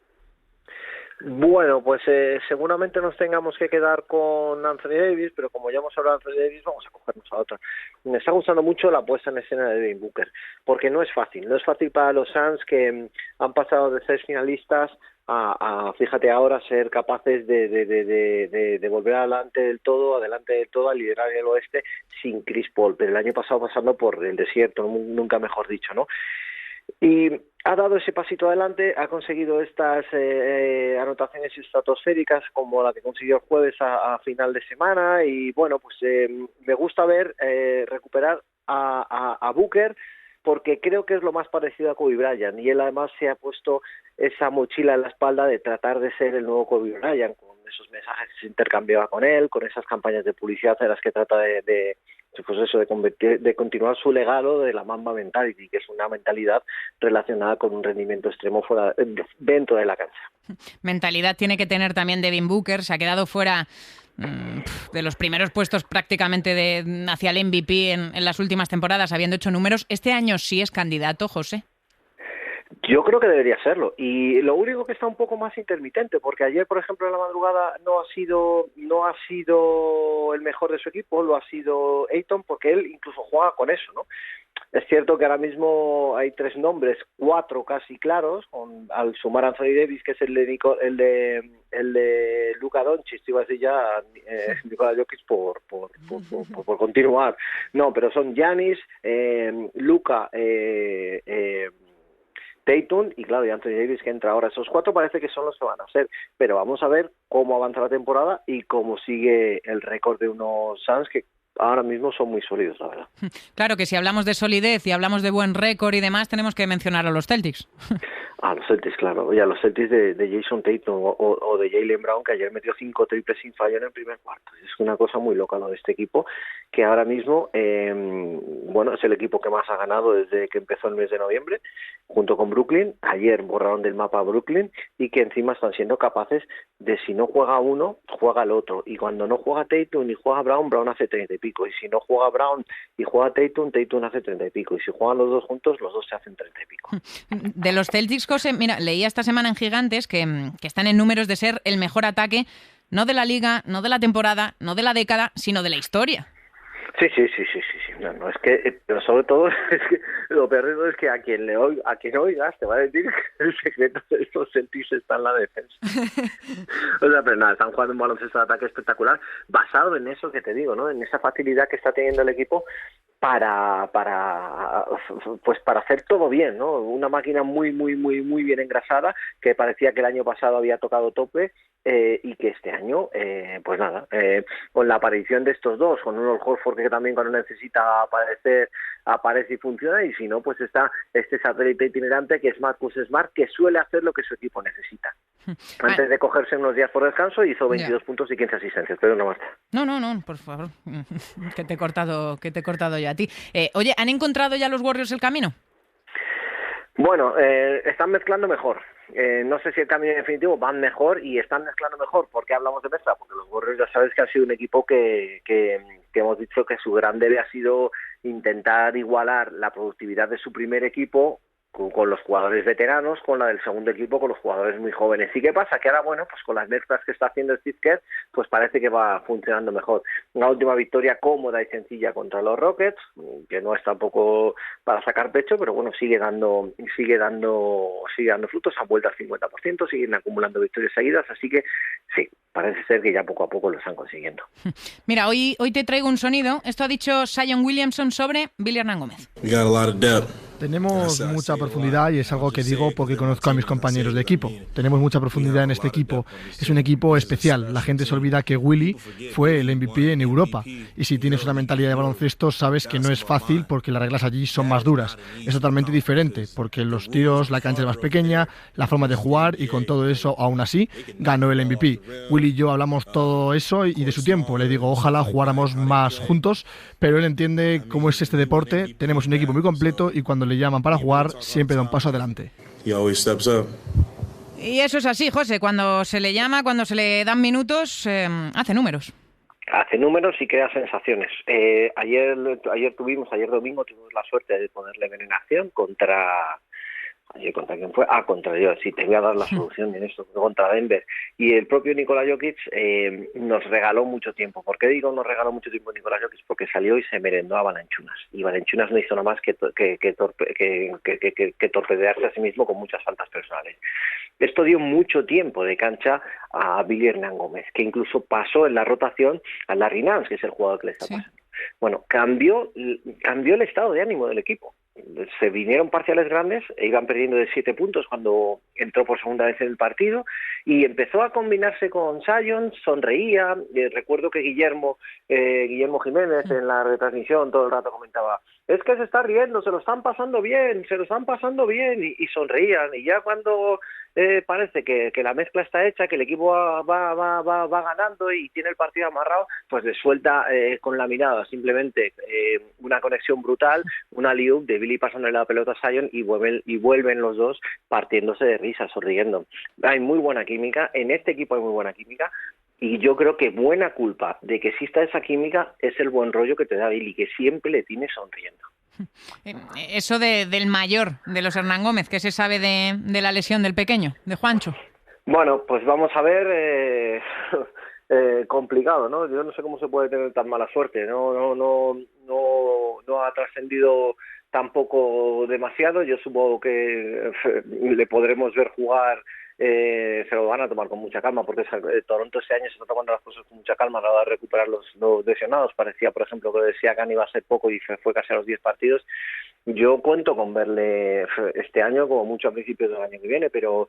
Bueno, pues seguramente nos tengamos que quedar con Anthony Davis, pero como ya hemos hablado de Anthony Davis, vamos a cogernos a otra. Me está gustando mucho la puesta en escena de Devin Booker, porque no es fácil para los Suns, que han pasado de ser finalistas a fíjate ahora, ser capaces de volver adelante del todo, a liderar el oeste sin Chris Paul, pero el año pasado pasando por el desierto, nunca mejor dicho, ¿no? Y ha dado ese pasito adelante, ha conseguido estas anotaciones estratosféricas como la que consiguió el jueves a final de semana, y bueno, pues me gusta ver recuperar a Booker, porque creo que es lo más parecido a Kobe Bryant, y él además se ha puesto esa mochila en la espalda de tratar de ser el nuevo Kobe Bryant, con esos mensajes que se intercambiaba con él, con esas campañas de publicidad en las que trata de continuar su legado de la Mamba Mentality, que es una mentalidad relacionada con un rendimiento extremo dentro de la cancha.
Mentalidad tiene que tener también Devin Booker, se ha quedado fuera de los primeros puestos prácticamente hacia el MVP en las últimas temporadas, habiendo hecho números. ¿Este año sí es candidato, José?
Yo creo que debería serlo, y lo único que está un poco más intermitente, porque ayer, por ejemplo, en la madrugada no ha sido el mejor de su equipo, lo ha sido Ayton, porque él incluso juega con eso, ¿no? Es cierto que ahora mismo hay 3 nombres, 4 casi claros, al sumar a Anthony Davis, que es el de Luka Doncic, iba a decir ya Nikola Jokic por continuar, no, pero son Giannis, Luka, Tatum y claro, y Anthony Davis, que entra ahora. Esos 4 parece que son los que van a ser, pero vamos a ver cómo avanza la temporada y cómo sigue el récord de unos Suns que ahora mismo son muy sólidos, la verdad.
Claro que si hablamos de solidez y hablamos de buen récord y demás, tenemos que mencionar a los Celtics.
A los Celtics, claro. Oye, a los Celtics de Jason Tatum o de Jaylen Brown, que ayer metió 5 triples sin fallo en el primer cuarto. Es una cosa muy loca lo de este equipo, que ahora mismo, bueno, es el equipo que más ha ganado desde que empezó el mes de noviembre, junto con Brooklyn. Ayer borraron del mapa a Brooklyn, y que encima están siendo capaces de, si no juega uno, juega el otro. Y cuando no juega Tatum y juega Brown, Brown hace 30 y pico. Y si no juega Brown y juega Tatum, Tatum hace 30 y pico. Y si juegan los dos juntos, los dos se hacen 30 y pico.
De los Celtics, José, mira, leía esta semana en Gigantes que están en números de ser el mejor ataque, no de la liga, no de la temporada, no de la década, sino de la historia.
Sí. No, es que, pero sobre todo, es que lo peor de todo es que a quien oigas te va a decir que el secreto de estos Celtics está en la defensa. O sea, pero nada, están jugando un baloncesto de ataque espectacular, basado en eso que te digo, ¿no? En esa facilidad que está teniendo el equipo para hacer todo bien, ¿no? Una máquina muy bien engrasada, que parecía que el año pasado había tocado tope, y que este año, pues nada, con la aparición de estos dos, con un Al Horford que también cuando necesita aparecer, aparece y funciona, y si no, pues está este satélite itinerante que es Marcus Smart, que suele hacer lo que su equipo necesita. Antes de cogerse unos días por descanso, hizo 22 puntos y 15 asistencias, pero no más.
No, por favor, que te he cortado ya a ti. Oye, ¿han encontrado ya los Warriors el camino?
Bueno, están mezclando mejor. No sé si el camino definitivo van mejor y están mezclando mejor. ¿Por qué hablamos de mezcla? Porque los Warriors ya sabes que han sido un equipo que hemos dicho que su gran debe ha sido intentar igualar la productividad de su primer equipo con los jugadores veteranos, con la del segundo equipo, con los jugadores muy jóvenes. ¿Y qué pasa? Que ahora, bueno, pues con las mezclas que está haciendo Steve Kerr, pues parece que va funcionando mejor. Una última victoria cómoda y sencilla contra los Rockets, que no es tampoco para sacar pecho, pero bueno, sigue dando frutos, han vuelto al 50%, siguen acumulando victorias seguidas, así que sí, parece ser que ya poco a poco lo están consiguiendo.
Mira, hoy te traigo un sonido. Esto ha dicho Zion Williamson sobre Billy Hernán Gómez.
Tenemos mucha profundidad y es algo que digo porque conozco a mis compañeros de equipo. Tenemos mucha profundidad en este equipo. Es un equipo especial. La gente se olvida que Willy fue el MVP en Europa. Y si tienes una mentalidad de baloncesto, sabes que no es fácil porque las reglas allí son más duras. Es totalmente diferente porque los tiros, la cancha es más pequeña, la forma de jugar y con todo eso, aún así, ganó el MVP. Willy y yo hablamos todo eso y de su tiempo. Le digo, ojalá jugáramos más juntos, pero él entiende cómo es este deporte. Tenemos un equipo muy completo y cuando le llaman para jugar, siempre da un paso adelante.
Y eso es así, José. Cuando se le llama, cuando se le dan minutos, hace números.
Hace números y crea sensaciones. Ayer domingo tuvimos la suerte de ponerle ver en acción contra... ¿Contra quién fue? Contra yo, sí, te voy a dar la solución en esto, contra Denver. Y el propio Nikola Jokic nos regaló mucho tiempo. ¿Por qué digo nos regaló mucho tiempo Nikola Jokic? Porque salió y se merendó a Valanciunas. Y Valanciunas no hizo nada más que torpedearse a sí mismo con muchas faltas personales. Esto dio mucho tiempo de cancha a Billy Hernán Gómez, que incluso pasó en la rotación a Larry Nance, que es el jugador que le está pasando. Bueno, cambió el estado de ánimo del equipo. Se vinieron parciales grandes, e iban perdiendo de 7 puntos cuando entró por segunda vez en el partido y empezó a combinarse con Zion, sonreía. Recuerdo que Guillermo Jiménez en la retransmisión todo el rato comentaba, es que se está riendo, se lo están pasando bien y sonreían. Y ya cuando parece que la mezcla está hecha, que el equipo va ganando y tiene el partido amarrado, pues le suelta con la mirada simplemente una conexión brutal, una alley-oop de Billy pasándole la pelota a Zion y vuelven los dos partiéndose de risa, sonriendo. Hay muy buena química, en este equipo hay muy buena química, y yo creo que buena culpa de que exista esa química es el buen rollo que te da Billy, que siempre le tiene sonriendo.
Eso del mayor, de los Hernán Gómez, ¿qué se sabe de la lesión del pequeño, de Juancho?
Bueno, pues vamos a ver, complicado, ¿no? Yo no sé cómo se puede tener tan mala suerte, no ha trascendido tampoco demasiado. Yo supongo que le podremos ver jugar, se lo van a tomar con mucha calma, porque Toronto este año se está tomando las cosas con mucha calma a la hora de recuperar los lesionados. Parecía, por ejemplo, que decía que iba a ser poco y fue casi a los 10 partidos. Yo cuento con verle este año como mucho a principios del año que viene, pero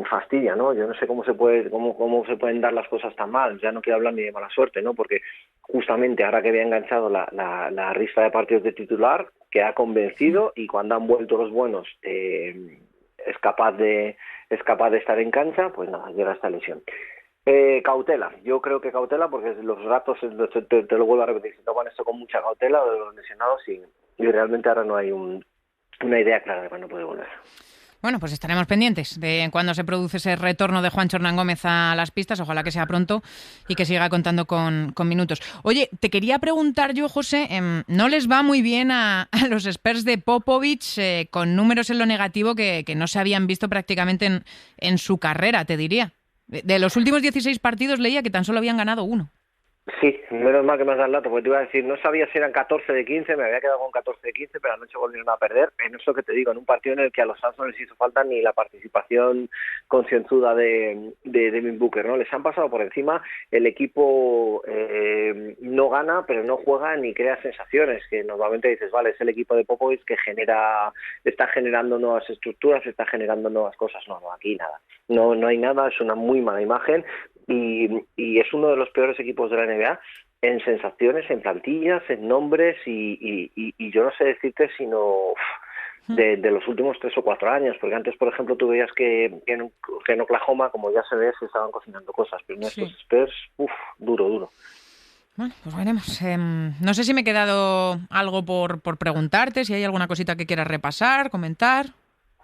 fastidia, ¿no? Yo no sé cómo se pueden dar las cosas tan mal. Ya no quiero hablar ni de mala suerte, ¿no? Porque justamente ahora que había enganchado la lista de partidos de titular, que ha convencido, y cuando han vuelto los buenos es capaz de estar en cancha, pues nada, llega esta lesión. Cautela, yo creo que cautela, porque los ratos, te lo vuelvo a repetir, se toman esto con mucha cautela de los lesionados y realmente ahora no hay una idea clara de cuándo puede volver.
Bueno, pues estaremos pendientes de cuando se produce ese retorno de Juancho Hernán Gómez a las pistas. Ojalá que sea pronto y que siga contando con minutos. Oye, te quería preguntar yo, José, ¿no les va muy bien a los Spurs de Popovich con números en lo negativo que no se habían visto prácticamente en su carrera, te diría? De los últimos 16 partidos leía que tan solo habían ganado 1.
Sí, menos mal que me has dado el dato, porque te iba a decir, no sabía si eran 14 de 15, me había quedado con 14 de 15, pero anoche volvieron a perder. En eso que te digo, en un partido en el que a los Suns no les hizo falta ni la participación concienzuda de Devin Booker, ¿no? Les han pasado por encima, el equipo no gana, pero no juega ni crea sensaciones, que normalmente dices, vale, es el equipo de Popovich que está generando nuevas estructuras, está generando nuevas cosas. No, aquí nada. No hay nada, es una muy mala imagen. Y es uno de los peores equipos de la NBA en sensaciones, en plantillas, en nombres y yo no sé decirte sino de los últimos 3 o 4 años, porque antes, por ejemplo, tú veías que en Oklahoma, como ya se ve, se estaban cocinando cosas, pero en estos Spurs, duro.
Bueno, pues veremos. No sé si me he quedado algo por preguntarte, si hay alguna cosita que quieras repasar, comentar.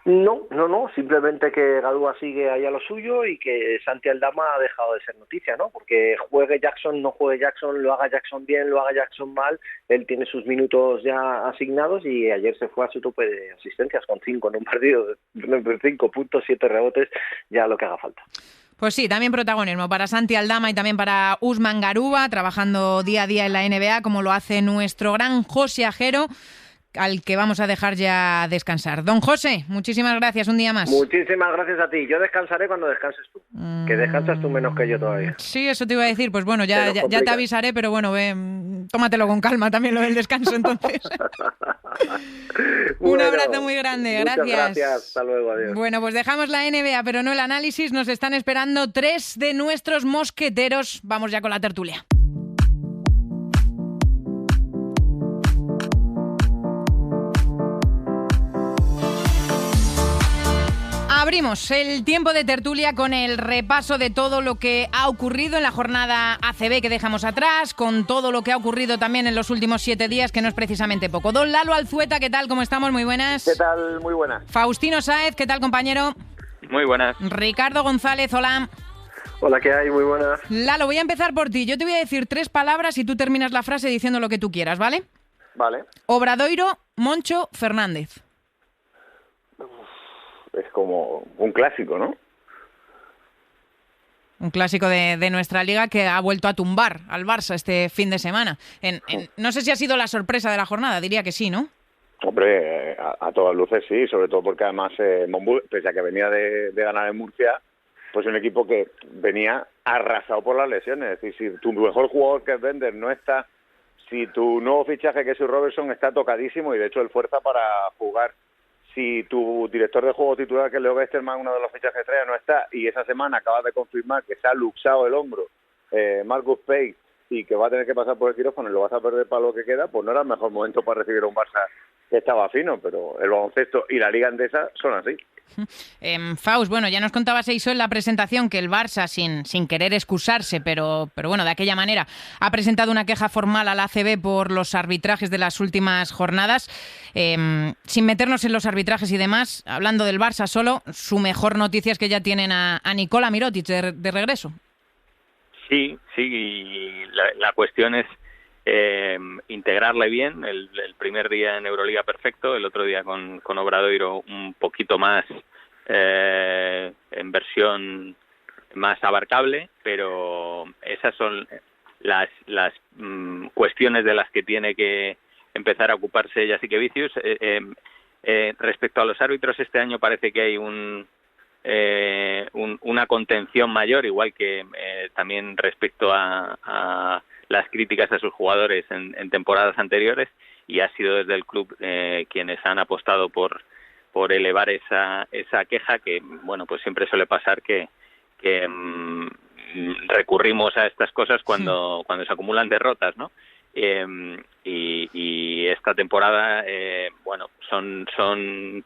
No, simplemente que Gadúa sigue ahí a lo suyo y que Santi Aldama ha dejado de ser noticia, ¿no? Porque juegue Jackson, no juegue Jackson, lo haga Jackson bien, lo haga Jackson mal, él tiene sus minutos ya asignados y ayer se fue a su tope de asistencias con 5 en un partido, 5 puntos, 7 rebotes, ya lo que haga falta.
Pues sí, también protagonismo para Santi Aldama y también para Usman Garuba, trabajando día a día en la NBA, como lo hace nuestro gran José Ajero, al que vamos a dejar ya descansar. Don José, muchísimas gracias un día más.
Muchísimas gracias a ti. Yo descansaré cuando descanses tú. Que descansas tú menos que yo todavía.
Sí, eso te iba a decir. Pues bueno, ya te avisaré, pero bueno, tómatelo con calma también lo del descanso entonces. Un abrazo muy grande, gracias.
Gracias, hasta luego, adiós.
Bueno, pues dejamos la NBA, pero no el análisis. Nos están esperando 3 de nuestros mosqueteros. Vamos ya con la tertulia. Abrimos el tiempo de tertulia con el repaso de todo lo que ha ocurrido en la jornada ACB que dejamos atrás, con todo lo que ha ocurrido también en los últimos 7 días, que no es precisamente poco. Don Lalo Alzueta, ¿qué tal? ¿Cómo estamos? Muy buenas.
¿Qué tal? Muy buenas.
Faustino Sáez, ¿qué tal, compañero?
Muy buenas.
Ricardo González, hola.
Hola, ¿qué hay? Muy buenas.
Lalo, voy a empezar por ti. Yo te voy a decir 3 palabras y tú terminas la frase diciendo lo que tú quieras, ¿vale?
Vale.
Obradoiro, Moncho, Fernández.
Es como un clásico, ¿no?
Un clásico de nuestra liga que ha vuelto a tumbar al Barça este fin de semana. No sé si ha sido la sorpresa de la jornada, diría que sí, ¿no?
Hombre, a todas luces sí, sobre todo porque además Monbus, pese a que venía de ganar en Murcia, pues un equipo que venía arrasado por las lesiones. Es decir, si tu mejor jugador que es Bender no está, si tu nuevo fichaje que es Robertson está tocadísimo y de hecho el fuerza para jugar, si tu director de juego titular, que es Leo Westerman, uno de los fichajes estrella, no está, y esa semana acabas de confirmar que se ha luxado el hombro Marcus Page y que va a tener que pasar por el quirófano y lo vas a perder para lo que queda, pues no era el mejor momento para recibir a un Barça que estaba fino, pero el baloncesto y la Liga Endesa son así.
Faust, bueno, ya nos contabas eso en la presentación que el Barça, sin querer excusarse, pero bueno, de aquella manera, ha presentado una queja formal a la ACB por los arbitrajes de las últimas jornadas. Sin meternos en los arbitrajes y demás, hablando del Barça solo, su mejor noticia es que ya tienen a Nikola Mirotic de regreso.
Sí, y la cuestión es integrarle bien. El primer día en Euroliga perfecto, el otro día con Obradoiro un poquito más en versión más abarcable, pero esas son las cuestiones de las que tiene que empezar a ocuparse Jasikevičius. Respecto a los árbitros, este año parece que hay una contención mayor, igual que también respecto a las críticas a sus jugadores en temporadas anteriores, y ha sido desde el club quienes han apostado por elevar esa queja, que bueno, pues siempre suele pasar que recurrimos a estas cosas cuando se acumulan derrotas, ¿no? Y esta temporada bueno, son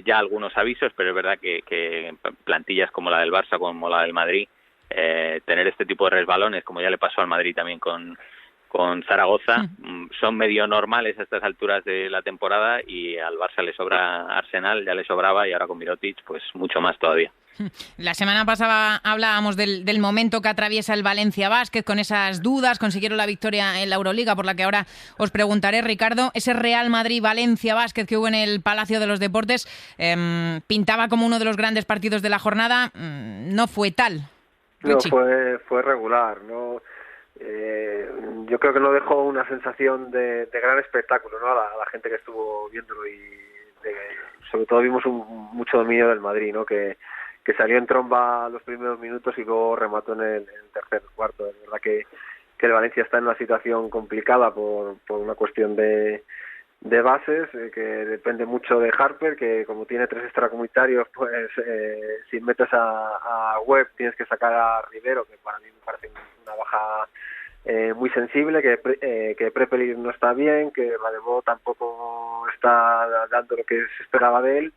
ya algunos avisos, pero es verdad que plantillas como la del Barça, como la del Madrid, tener este tipo de resbalones, como ya le pasó al Madrid también con Zaragoza, son medio normales a estas alturas de la temporada, y al Barça le sobra Arsenal, ya le sobraba, y ahora con Mirotic pues mucho más todavía.
La semana pasada hablábamos del momento que atraviesa el Valencia Basket, con esas dudas, consiguieron la victoria en la Euroliga, por la que ahora os preguntaré, Ricardo. Ese Real Madrid-Valencia Basket que hubo en el Palacio de los Deportes pintaba como uno de los grandes partidos de la jornada, no fue tal.
No, fue regular, yo creo que no dejó una sensación de gran espectáculo, ¿no? A la gente que estuvo viéndolo, y sobre todo vimos mucho dominio del Madrid, ¿no? Que salió en tromba los primeros minutos y luego remató en el tercer cuarto. Es verdad que el Valencia está en una situación complicada por una cuestión de bases, que depende mucho de Harper, que como tiene 3 extracomunitarios, pues si metes a Webb tienes que sacar a Rivero, que para mí me parece una baja muy sensible, que Prepelic no está bien, que Badebo tampoco está dando lo que se esperaba de él,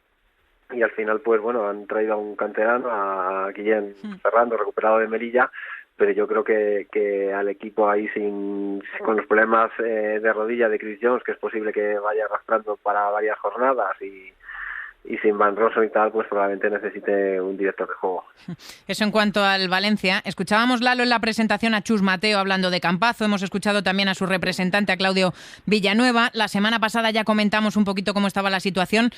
y al final pues bueno, han traído a un canterano, a Guillén Ferrando, recuperado de Melilla, pero yo creo que al equipo ahí con los problemas de rodilla de Chris Jones, que es posible que vaya arrastrando para varias jornadas, y sin Van Rossum y tal, pues probablemente necesite un director de juego.
Eso en cuanto al Valencia. Escuchábamos, Lalo, en la presentación a Chus Mateo hablando de Campazo. Hemos escuchado también a su representante, a Claudio Villanueva. La semana pasada ya comentamos un poquito cómo estaba la situación.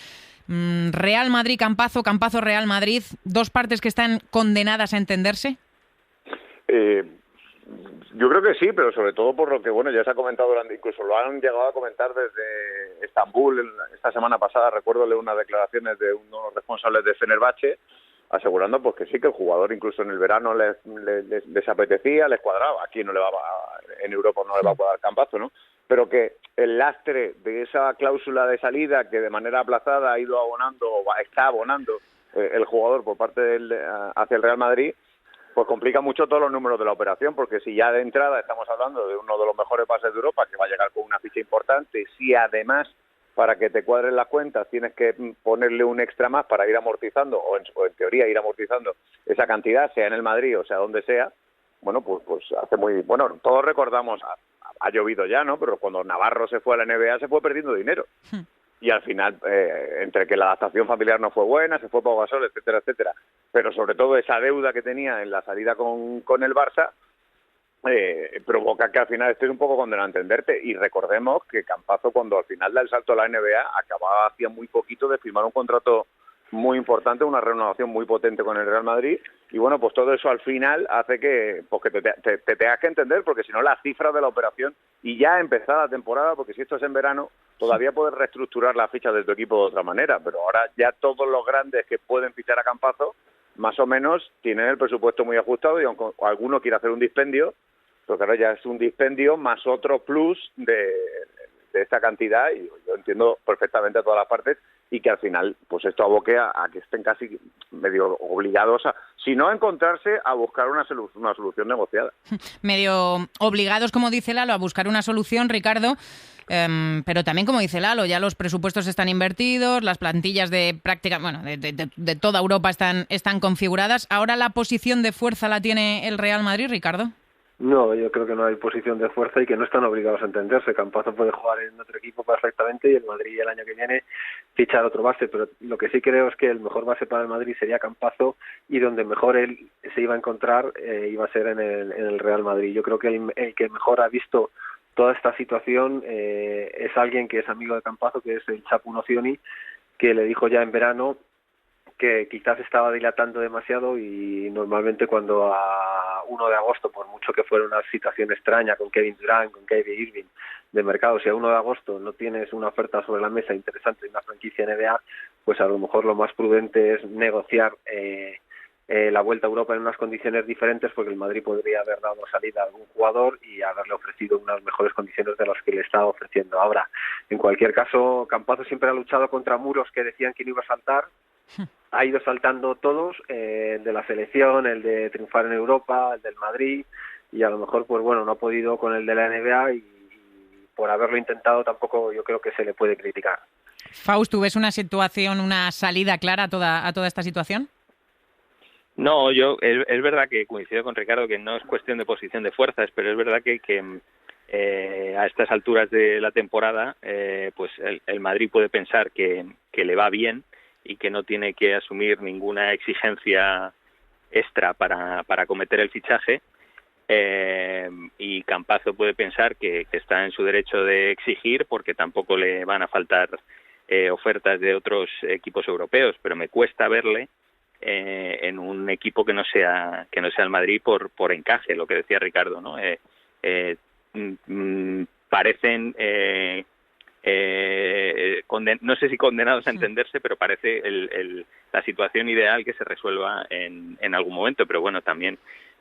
Real Madrid, Campazo, Campazo, Real Madrid. ¿Dos partes que están condenadas a entenderse?
Yo creo que sí, pero sobre todo por lo que, bueno, ya se ha comentado incluso lo han llegado a comentar desde Estambul esta semana pasada. Recuerdo leer unas declaraciones de uno de los responsables de Fenerbahce asegurando pues que sí, que el jugador incluso en el verano les apetecía, les cuadraba. Aquí no le va en Europa no le va a cuadrar Campazo, ¿no? Pero que el lastre de esa cláusula de salida que de manera aplazada ha ido abonando, o está abonando el jugador por parte hacia el Real Madrid, pues complica mucho todos los números de la operación, porque si ya de entrada estamos hablando de uno de los mejores bases de Europa, que va a llegar con una ficha importante, si además para que te cuadren las cuentas tienes que ponerle un extra más para ir amortizando, o en teoría ir amortizando esa cantidad, sea en el Madrid o sea donde sea, bueno, pues hace muy... Bueno, todos recordamos, ha llovido ya, ¿no? Pero cuando Navarro se fue a la NBA se fue perdiendo dinero. Y al final, entre que la adaptación familiar no fue buena, se fue Pau Gasol, etcétera, etcétera, pero sobre todo esa deuda que tenía en la salida con el Barça, provoca que al final estés un poco condenado a entenderte. Y recordemos que Campazo, cuando al final da el salto a la NBA, acababa hacía muy poquito de firmar un contrato muy importante, una renovación muy potente con el Real Madrid, y bueno, pues todo eso al final hace que te tengas que entender, porque si no las cifras de la operación, y ya empezada la temporada, porque si esto es en verano, todavía puedes reestructurar las fichas de tu equipo de otra manera, pero ahora ya todos los grandes que pueden fichar a Campazo, más o menos tienen el presupuesto muy ajustado, y aunque alguno quiere hacer un dispendio, pero claro, ya es un dispendio más otro plus de esta cantidad, y yo entiendo perfectamente a todas las partes, y que al final pues esto aboque a que estén casi medio obligados a, si no a encontrarse, a buscar una solución negociada.
Medio obligados, como dice Lalo, a buscar una solución, Ricardo, pero también, como dice Lalo, ya los presupuestos están invertidos, las plantillas de toda Europa están configuradas. ¿Ahora la posición de fuerza la tiene el Real Madrid, Ricardo?
No, yo creo que no hay posición de fuerza y que no están obligados a entenderse. Campazo puede jugar en otro equipo perfectamente y el Madrid el año que viene fichar otro base, pero lo que sí creo es que el mejor base para el Madrid sería Campazo, y donde mejor él se iba a encontrar iba a ser en el Real Madrid. Yo creo que el que mejor ha visto toda esta situación es alguien que es amigo de Campazo, que es el Chapu Nocioni, que le dijo ya en verano que quizás estaba dilatando demasiado, y normalmente cuando a 1 de agosto, por mucho que fuera una situación extraña con Kevin Durant, con Kyrie Irving de mercado, si a 1 de agosto no tienes una oferta sobre la mesa interesante de una franquicia NBA, pues a lo mejor lo más prudente es negociar la vuelta a Europa en unas condiciones diferentes, porque el Madrid podría haber dado salida a algún jugador y haberle ofrecido unas mejores condiciones de las que le está ofreciendo ahora. En cualquier caso, Campazo siempre ha luchado contra muros que decían que no iba a saltar. Ha ido saltando todos, el de la selección, el de triunfar en Europa, el del Madrid, y a lo mejor pues bueno, no ha podido con el de la NBA, y por haberlo intentado tampoco yo creo que se le puede criticar.
Fausto, ¿ves una situación, una salida clara a toda esta situación?
No, es verdad que coincido con Ricardo que no es cuestión de posición de fuerzas, pero es verdad que a estas alturas de la temporada pues el Madrid puede pensar que le va bien y que no tiene que asumir ninguna exigencia extra para cometer el fichaje, y Campazo puede pensar que está en su derecho de exigir, porque tampoco le van a faltar ofertas de otros equipos europeos, pero me cuesta verle en un equipo que no sea el Madrid por encaje, lo que decía Ricardo, ¿no? parecen no sé si condenados a entenderse, pero parece la situación ideal que se resuelva en algún momento. Pero bueno, también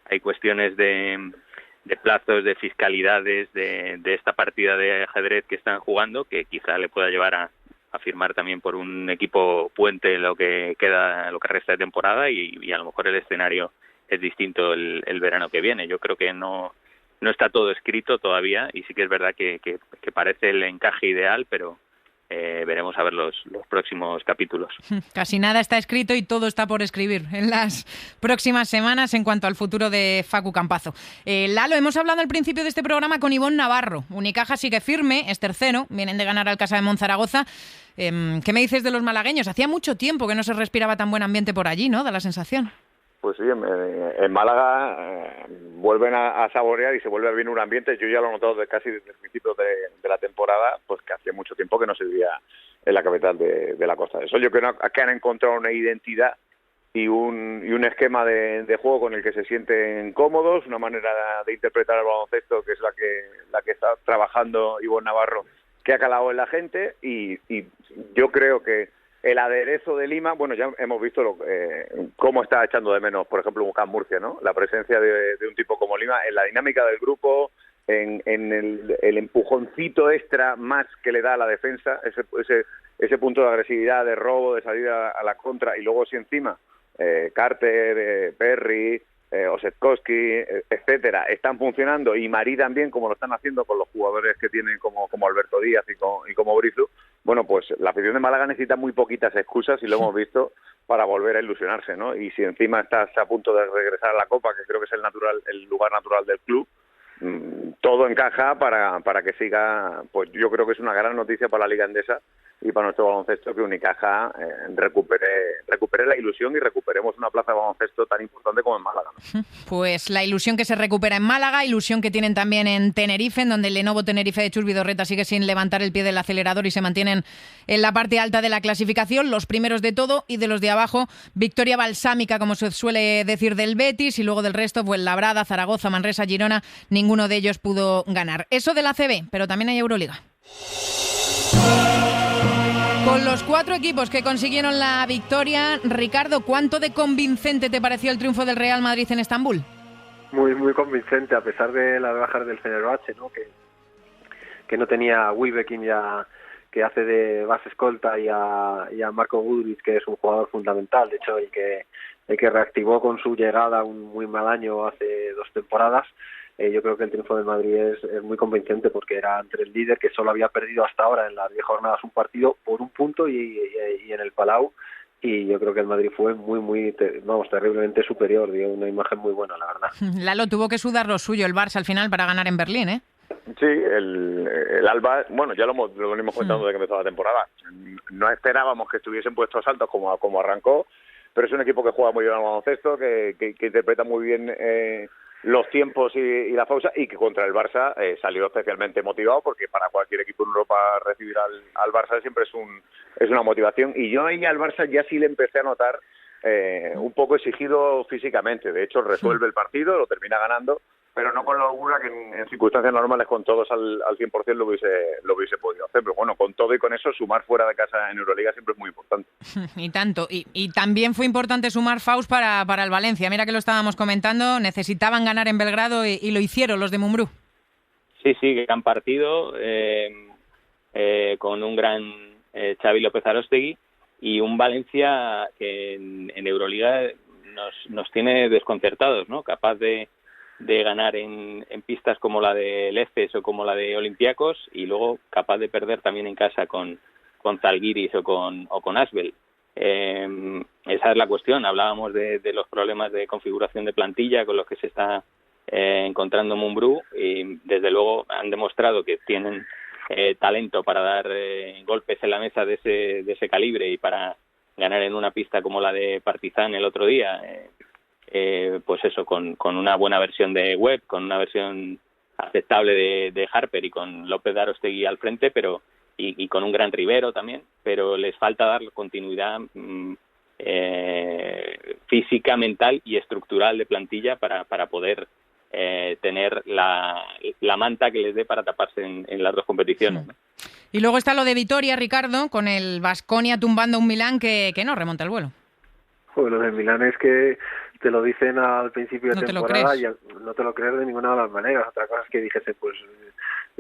hay cuestiones de plazos, de fiscalidades, de esta partida de ajedrez que están jugando, que quizá le pueda llevar a firmar también por un equipo puente lo que resta de temporada, y a lo mejor el escenario es distinto el verano que viene. Yo creo que no está todo escrito todavía, y sí que es verdad que parece el encaje ideal, pero veremos a ver los próximos capítulos.
Casi nada está escrito y todo está por escribir en las próximas semanas en cuanto al futuro de Facu Campazo. Lalo, hemos hablado al principio de este programa con Ivonne Navarro. Unicaja sigue firme, es tercero, vienen de ganar al Casa de Monzaragoza. ¿Qué me dices de los malagueños? Hacía mucho tiempo que no se respiraba tan buen ambiente por allí, ¿no? Da la sensación.
Pues sí, en Málaga vuelven a saborear y se vuelve a vivir un ambiente. Yo ya lo he notado casi desde el principio de la temporada, pues que hacía mucho tiempo que no se vivía en la capital de la Costa del Sol. Yo creo que han encontrado una identidad y un esquema de juego con el que se sienten cómodos, una manera de interpretar el baloncesto que es la que está trabajando Ivonne Navarro, que ha calado en la gente, y yo creo que el aderezo de Lima, bueno, ya hemos visto cómo está echando de menos, por ejemplo, un Camp Murcia, ¿no? La presencia de un tipo como Lima en la dinámica del grupo, en el empujoncito extra más que le da a la defensa, ese punto de agresividad, de robo, de salida a la contra, y luego si encima Carter, Perry, Osetkowski, etcétera, están funcionando y maridan bien como lo están haciendo con los jugadores que tienen como Alberto Díaz y como Brizu. Bueno, pues la afición de Málaga necesita muy poquitas excusas, y lo hemos visto, para volver a ilusionarse, ¿no? Y si encima estás a punto de regresar a la Copa, que creo que es el lugar natural del club, todo encaja para que siga. Pues yo creo que es una gran noticia para la Liga Endesa y para nuestro baloncesto que Unicaja recupere la ilusión y recuperemos una plaza de baloncesto tan importante como en Málaga, ¿no?
Pues la ilusión que se recupera en Málaga, ilusión que tienen también en Tenerife, en donde el Lenovo Tenerife de Chus Vidorreta sigue sin levantar el pie del acelerador y se mantienen en la parte alta de la clasificación, los primeros de todo, y de los de abajo, victoria balsámica, como se suele decir, del Betis, y luego del resto, pues Labrada, Zaragoza, Manresa, Girona, ninguno de ellos pudo ganar. Eso de la ACB, pero también hay Euroliga. Con los 4 equipos que consiguieron la victoria, Ricardo, ¿cuánto de convincente te pareció el triunfo del Real Madrid en Estambul?
Muy, muy convincente, a pesar de las bajas del Fenerbahce, ¿no? Que no tenía a Wilbekin, que hace de base escolta, y a Marco Guduric, que es un jugador fundamental, de hecho, el que reactivó con su llegada un muy mal año hace 2 temporadas. Yo creo que el triunfo del Madrid es muy convincente, porque era ante el líder, que solo había perdido hasta ahora en las 10 jornadas un partido por un punto y en el Palau, y yo creo que el Madrid fue terriblemente superior, dio una imagen muy buena, la verdad.
Lalo, tuvo que sudar lo suyo el Barça al final para ganar en Berlín, ¿eh?
Sí, el Alba, bueno, ya lo venimos comentando desde que empezó la temporada. No esperábamos que estuviesen puestos altos como arrancó, pero es un equipo que juega muy bien al baloncesto, que interpreta muy bien los tiempos y la pausa, y que contra el Barça salió especialmente motivado, porque para cualquier equipo en Europa recibir al Barça siempre es una motivación, y yo ahí al Barça ya sí le empecé a notar un poco exigido físicamente. De hecho resuelve el partido, lo termina ganando, pero no con la holgura que en circunstancias normales con todos al 100% lo hubiese podido hacer. Pero bueno, con todo y con eso, sumar fuera de casa en Euroliga siempre es muy importante.
Y tanto. Y también fue importante sumar Faust para el Valencia. Mira que lo estábamos comentando, necesitaban ganar en Belgrado y lo hicieron los de Mumbrú.
Sí, gran partido, con un gran Xavi López Aróstegui, y un Valencia que en Euroliga nos tiene desconcertados, ¿no? Capaz de ganar en pistas como la del Efes o como la de Olympiacos, y luego capaz de perder también en casa con Zalgiris o con Asvel. Esa es la cuestión. Hablábamos de los problemas de configuración de plantilla con los que se está encontrando Mumbrú, y desde luego han demostrado que tienen talento para dar golpes en la mesa de ese calibre, y para ganar en una pista como la de Partizan el otro día. Pues eso, con una buena versión de Webb, con una versión aceptable de Harper, y con López de Aróstegui al frente, pero y con un gran Rivero también, pero les falta dar continuidad física, mental y estructural de plantilla para poder tener la manta que les dé para taparse en las dos competiciones, ¿no?
Y luego está lo de Vitoria, Ricardo, con el Baskonia tumbando un Milán que no remonta el vuelo.
Joder, lo del Milán es que te lo dicen al principio de temporada y no te lo crees de ninguna de las maneras. Otra cosa es que dijese, pues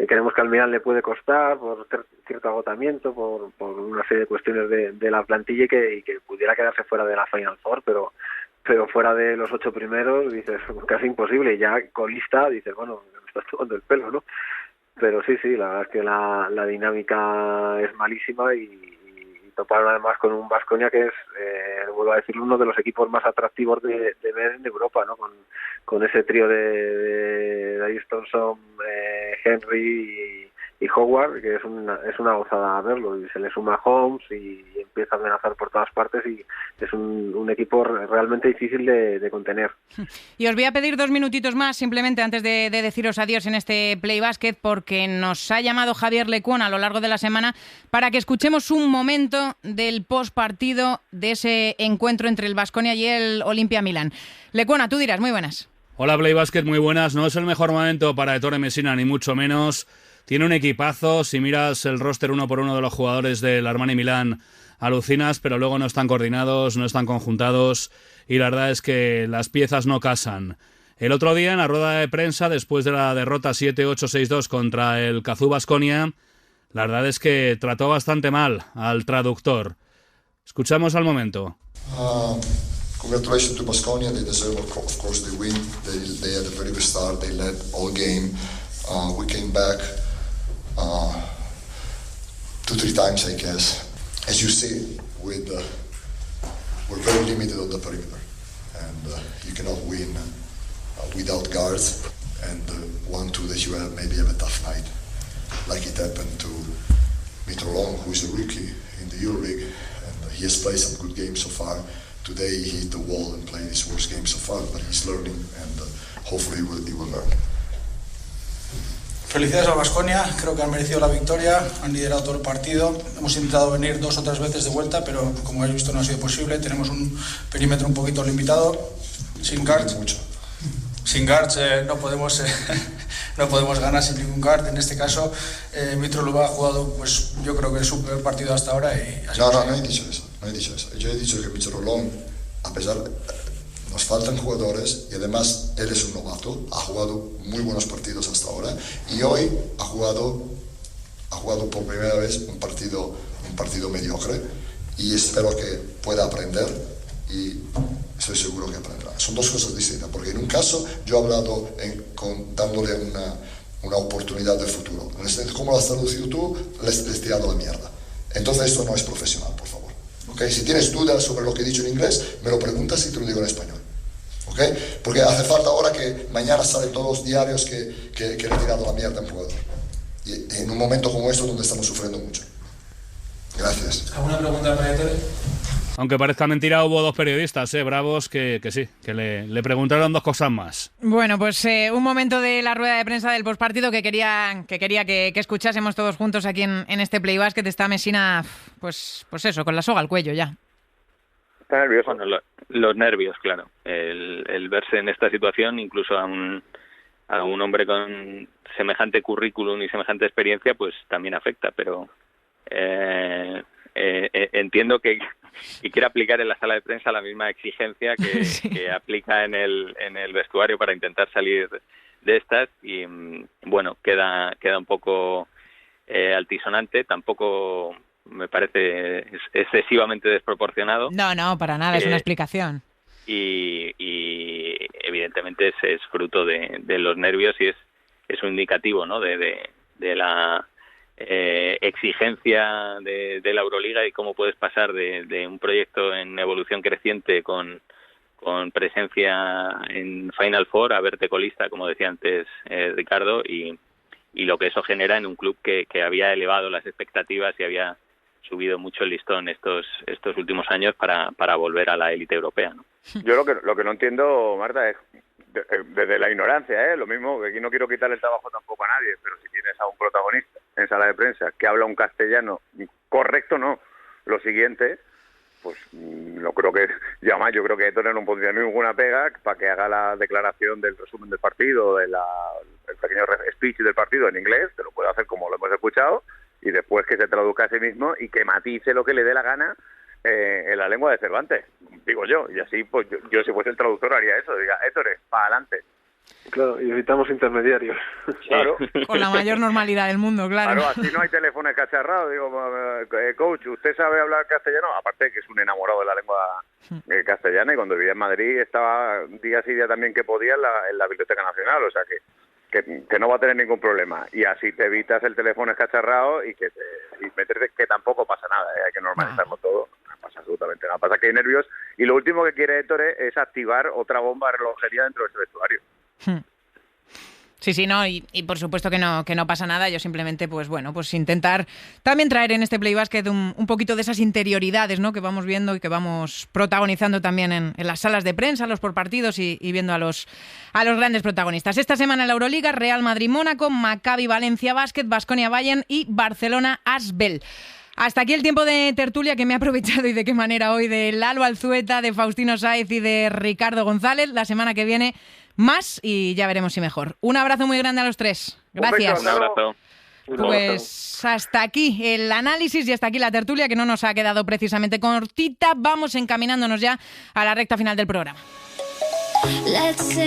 creemos que al Milán le puede costar por cierto agotamiento, por una serie de cuestiones de la plantilla y que pudiera quedarse fuera de la Final Four, pero fuera de los 8 primeros dices, casi imposible. Y ya colista dices, bueno, me estás tomando el pelo, ¿no? Pero sí, la verdad es que la dinámica es malísima y toparon además con un Baskonia que es, vuelvo a decirlo, uno de los equipos más atractivos de ver en Europa, ¿no? Con ese trío de Darius Thompson, Henry y Howard, que es una gozada verlo, y se le suma Holmes y empieza a amenazar por todas partes y es un equipo realmente difícil de contener.
Y os voy a pedir 2 minutitos más simplemente antes de deciros adiós en este Play Basket, porque nos ha llamado Javier Lecuona a lo largo de la semana para que escuchemos un momento del postpartido de ese encuentro entre el Baskonia y el Olimpia Milán. Lecuona, tú dirás, muy buenas.
Hola Play Basket, muy buenas. No es el mejor momento para Ettore Messina, ni mucho menos. Tiene un equipazo, si miras el roster uno por uno de los jugadores del Armani Milán, alucinas, pero luego no están coordinados, no están conjuntados y la verdad es que las piezas no casan. El otro día en la rueda de prensa, después de la derrota 7-8-6-2 contra el Cazú Baskonia, la verdad es que trató bastante mal al traductor. Escuchamos al momento.
Congratulations to Baskonia, they deserve of course the win, they had a very good start, they led all game, we came back 2-3 times I guess. As you see, we're very limited on the perimeter and you cannot win without guards and 1-2 that you maybe have a tough night like it happened to Mitro Long, who is a rookie in the EuroLeague and he has played some good games so far. Today he hit the wall and played his worst game so far, but he's learning and hopefully he will learn.
Felicidades al Baskonia, creo que han merecido la victoria, han liderado todo el partido, hemos intentado venir 2 o 3 veces de vuelta, pero como habéis visto no ha sido posible, tenemos un perímetro un poquito limitado, sin guards, no podemos ganar sin ningún guard, en este caso Mitrolova ha jugado, pues yo creo que es su peor partido hasta ahora y así
no he dicho eso, yo he dicho que Mitrolova, a pesar nos faltan jugadores y además él es un novato, ha jugado muy buenos partidos hasta ahora y hoy ha jugado por primera vez un partido mediocre y espero que pueda aprender y estoy seguro que aprenderá. Son 2 cosas distintas, porque en un caso yo he hablado dándole una oportunidad de futuro. ¿Cómo lo has traducido tú? Les he tirado la mierda. Entonces esto no es profesional, por favor. ¿Okay? Si tienes dudas sobre lo que he dicho en inglés, me lo preguntas y te lo digo en español. ¿Okay? Porque hace falta ahora que mañana salen todos los diarios que le he tirado la mierda a un jugador. Y en un momento como esto donde estamos sufriendo mucho. Gracias.
¿Alguna pregunta para Ettore?
Aunque parezca mentira, hubo 2 periodistas bravos que sí, que le preguntaron 2 cosas más.
Bueno, pues un momento de la rueda de prensa del postpartido que quería que escuchásemos todos juntos aquí en este Play Basket. Está Messina, pues eso, con la soga al cuello ya.
Está nervioso. Bueno, los nervios, claro. El verse en esta situación, incluso a un hombre con semejante currículum y semejante experiencia, pues también afecta, pero entiendo que quiere aplicar en la sala de prensa la misma exigencia que aplica en el vestuario para intentar salir de estas y bueno, queda un poco altisonante, tampoco me parece excesivamente desproporcionado.
No, para nada, es una explicación.
Y evidentemente es fruto de los nervios y es un indicativo, ¿no? de la exigencia de la Euroliga y cómo puedes pasar de un proyecto en evolución creciente con presencia en Final Four a verte colista, como decía antes Ricardo, y lo que eso genera en un club que había elevado las expectativas y había subido mucho el listón estos últimos años para volver a la élite europea, ¿no?
Yo lo que no entiendo, Marta, es desde la ignorancia, lo mismo, que aquí no quiero quitarle el trabajo tampoco a nadie, pero si tienes a un protagonista en sala de prensa que habla un castellano correcto, no, lo siguiente, pues no creo que, y además yo creo que Ettore no pondría ninguna pega para que haga la declaración del resumen del partido, el pequeño speech del partido en inglés, que lo puede hacer como lo hemos escuchado, y después que se traduzca a sí mismo y que matice lo que le dé la gana en la lengua de Cervantes, digo yo, y así pues yo si fuese el traductor haría eso, diga, Ettore, para adelante.
Claro, y necesitamos intermediarios.
Claro.
Con la mayor normalidad del mundo, claro.
Claro, así no hay teléfonos cacharrados. Digo, coach, ¿usted sabe hablar castellano? Aparte que es un enamorado de la lengua castellana, y cuando vivía en Madrid estaba día sí día también que podía en la Biblioteca Nacional, o sea que no va a tener ningún problema. Y así te evitas el teléfono escacharrado y meterte, que tampoco pasa nada, hay que normalizarlo todo. No pasa absolutamente nada. Pasa que hay nervios, y lo último que quiere Ettore es activar otra bomba de relojería dentro de ese vestuario.
Sí, no, y por supuesto que no pasa nada. Yo simplemente, pues bueno, pues intentar también traer en este Play Basket un poquito de esas interioridades, ¿no?, que vamos viendo y que vamos protagonizando también en las salas de prensa, los por partidos y viendo a los grandes protagonistas. Esta semana en la Euroliga, Real Madrid-Mónaco, Maccabi Valencia Basket, Baskonia Bayern y Barcelona Asbel. Hasta aquí el tiempo de tertulia, que me he aprovechado, y de qué manera hoy, de Lalo Alzueta, de Faustino Sáez y de Ricardo González. La semana que viene más, y ya veremos si mejor. Un abrazo muy grande a los tres. Gracias.
Un abrazo.
Pues hasta aquí el análisis y hasta aquí la tertulia, que no nos ha quedado precisamente cortita. Vamos encaminándonos ya a la recta final del programa.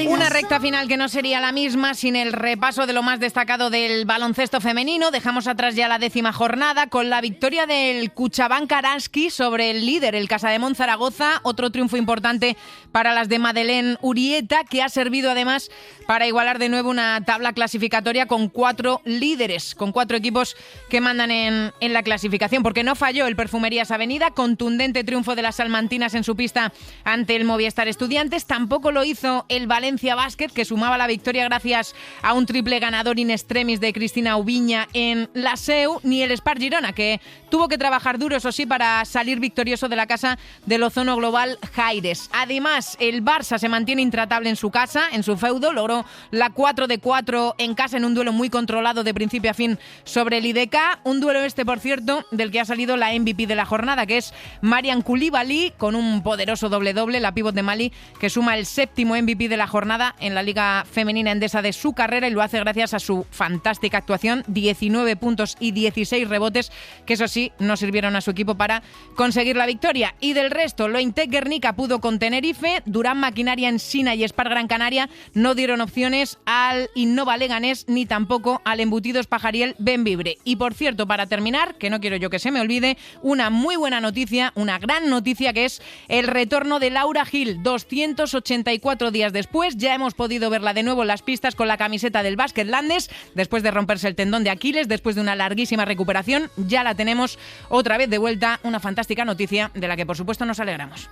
Una recta final que no sería la misma sin el repaso de lo más destacado del baloncesto femenino. Dejamos atrás ya la 10ª jornada con la victoria del Cuchabán Karaski sobre el líder, el Casademont Zaragoza. Otro triunfo importante para las de Madeleine Urieta, que ha servido además para igualar de nuevo una tabla clasificatoria con 4 líderes, con 4 equipos que mandan en la clasificación, porque no falló el Perfumerías Avenida. Contundente triunfo de las salmantinas en su pista ante el Movistar Estudiantes. Tampoco lo hizo el Valencia Basket, que sumaba la victoria gracias a un triple ganador in extremis de Cristina Ubiña en la SEU, ni el Spar Girona, que tuvo que trabajar duro, eso sí, para salir victorioso de la casa del Ozono Global Jaires. Además, el Barça se mantiene intratable en su casa, en su feudo, logró la 4 de 4 en casa en un duelo muy controlado de principio a fin sobre el IDK, un duelo por cierto, del que ha salido la MVP de la jornada, que es Marian Koulibaly, con un poderoso doble-doble, la pívot de Mali, que suma el 7º MVP de la jornada en la Liga Femenina Endesa de su carrera, y lo hace gracias a su fantástica actuación, 19 puntos y 16 rebotes, que eso sí, no sirvieron a su equipo para conseguir la victoria. Y del resto, Lointec Guernica pudo con Tenerife, Durán Maquinaria Ensina y Spar Gran Canaria no dieron opciones al Innova Leganés ni tampoco al Embutidos Pajariel Benvibre. Y por cierto, para terminar, que no quiero yo que se me olvide, una muy buena noticia, una gran noticia, que es el retorno de Laura Gil. 284 días después ya hemos podido verla de nuevo en las pistas con la camiseta del Basket Landes, después de romperse el tendón de Aquiles, después de una larguísima recuperación. Ya la tenemos otra vez de vuelta, una fantástica noticia de la que por supuesto nos alegramos.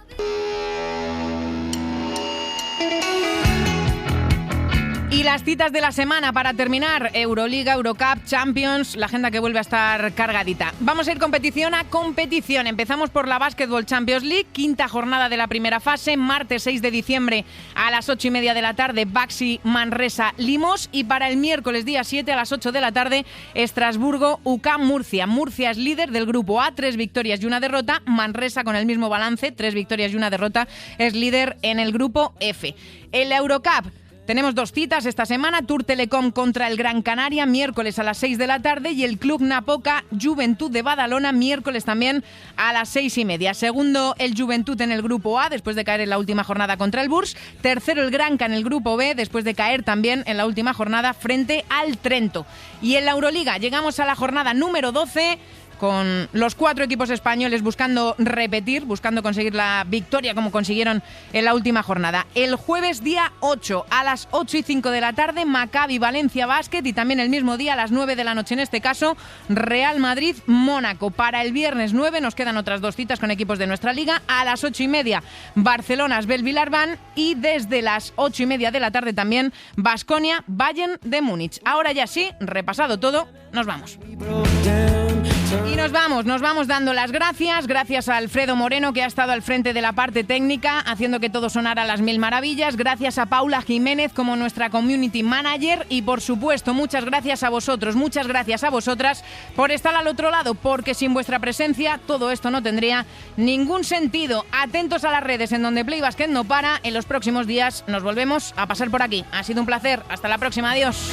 Y las citas de la semana para terminar: Euroliga, Eurocup, Champions, la agenda que vuelve a estar cargadita. Vamos a ir competición a competición. Empezamos por la Basketball Champions League, 5ª jornada de la primera fase, martes 6 de diciembre a las 8:30 de la tarde, Baxi Manresa Limos, y para el miércoles día 7 a las 8 de la tarde, Estrasburgo UCAM Murcia. Murcia es líder del grupo A, 3 victorias y 1 derrota. Manresa, con el mismo balance, 3 victorias y 1 derrota, es líder en el grupo F. En la Eurocup tenemos 2 citas esta semana: Tour Telecom contra el Gran Canaria, miércoles a las 6 de la tarde, y el Club Napoca Juventud de Badalona, miércoles también a las 6:30. Segundo el Juventud en el grupo A, después de caer en la última jornada contra el Burs. Tercero el Granca en el grupo B, después de caer también en la última jornada frente al Trento. Y en la Euroliga llegamos a la jornada número 12, con los 4 equipos españoles buscando repetir, buscando conseguir la victoria como consiguieron en la última jornada. El jueves día 8 a las 8:05 de la tarde, Maccabi Valencia Basket, y también el mismo día a las 9 de la noche, en este caso, Real Madrid Mónaco. Para el viernes 9 nos quedan otras 2 citas con equipos de nuestra liga. A las 8:30, Barcelona Asbel Villarban, y desde las 8:30 de la tarde también, Baskonia Bayern de Múnich. Ahora ya sí, repasado todo, nos vamos. Y nos vamos dando las gracias a Alfredo Moreno, que ha estado al frente de la parte técnica, haciendo que todo sonara a las mil maravillas, gracias a Paula Jiménez como nuestra community manager y por supuesto muchas gracias a vosotros, muchas gracias a vosotras por estar al otro lado, porque sin vuestra presencia todo esto no tendría ningún sentido. Atentos a las redes en donde Play Basket no para, en los próximos días nos volvemos a pasar por aquí. Ha sido un placer, hasta la próxima, adiós.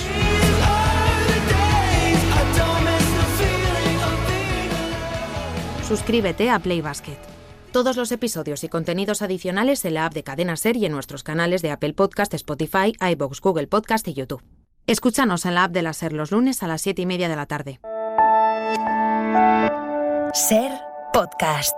Suscríbete a Play Basket. Todos los episodios y contenidos adicionales en la app de Cadena Ser y en nuestros canales de Apple Podcast, Spotify, iVoox, Google Podcast y YouTube. Escúchanos en la app de la Ser los lunes a las 7:30 de la tarde.
Ser Podcast.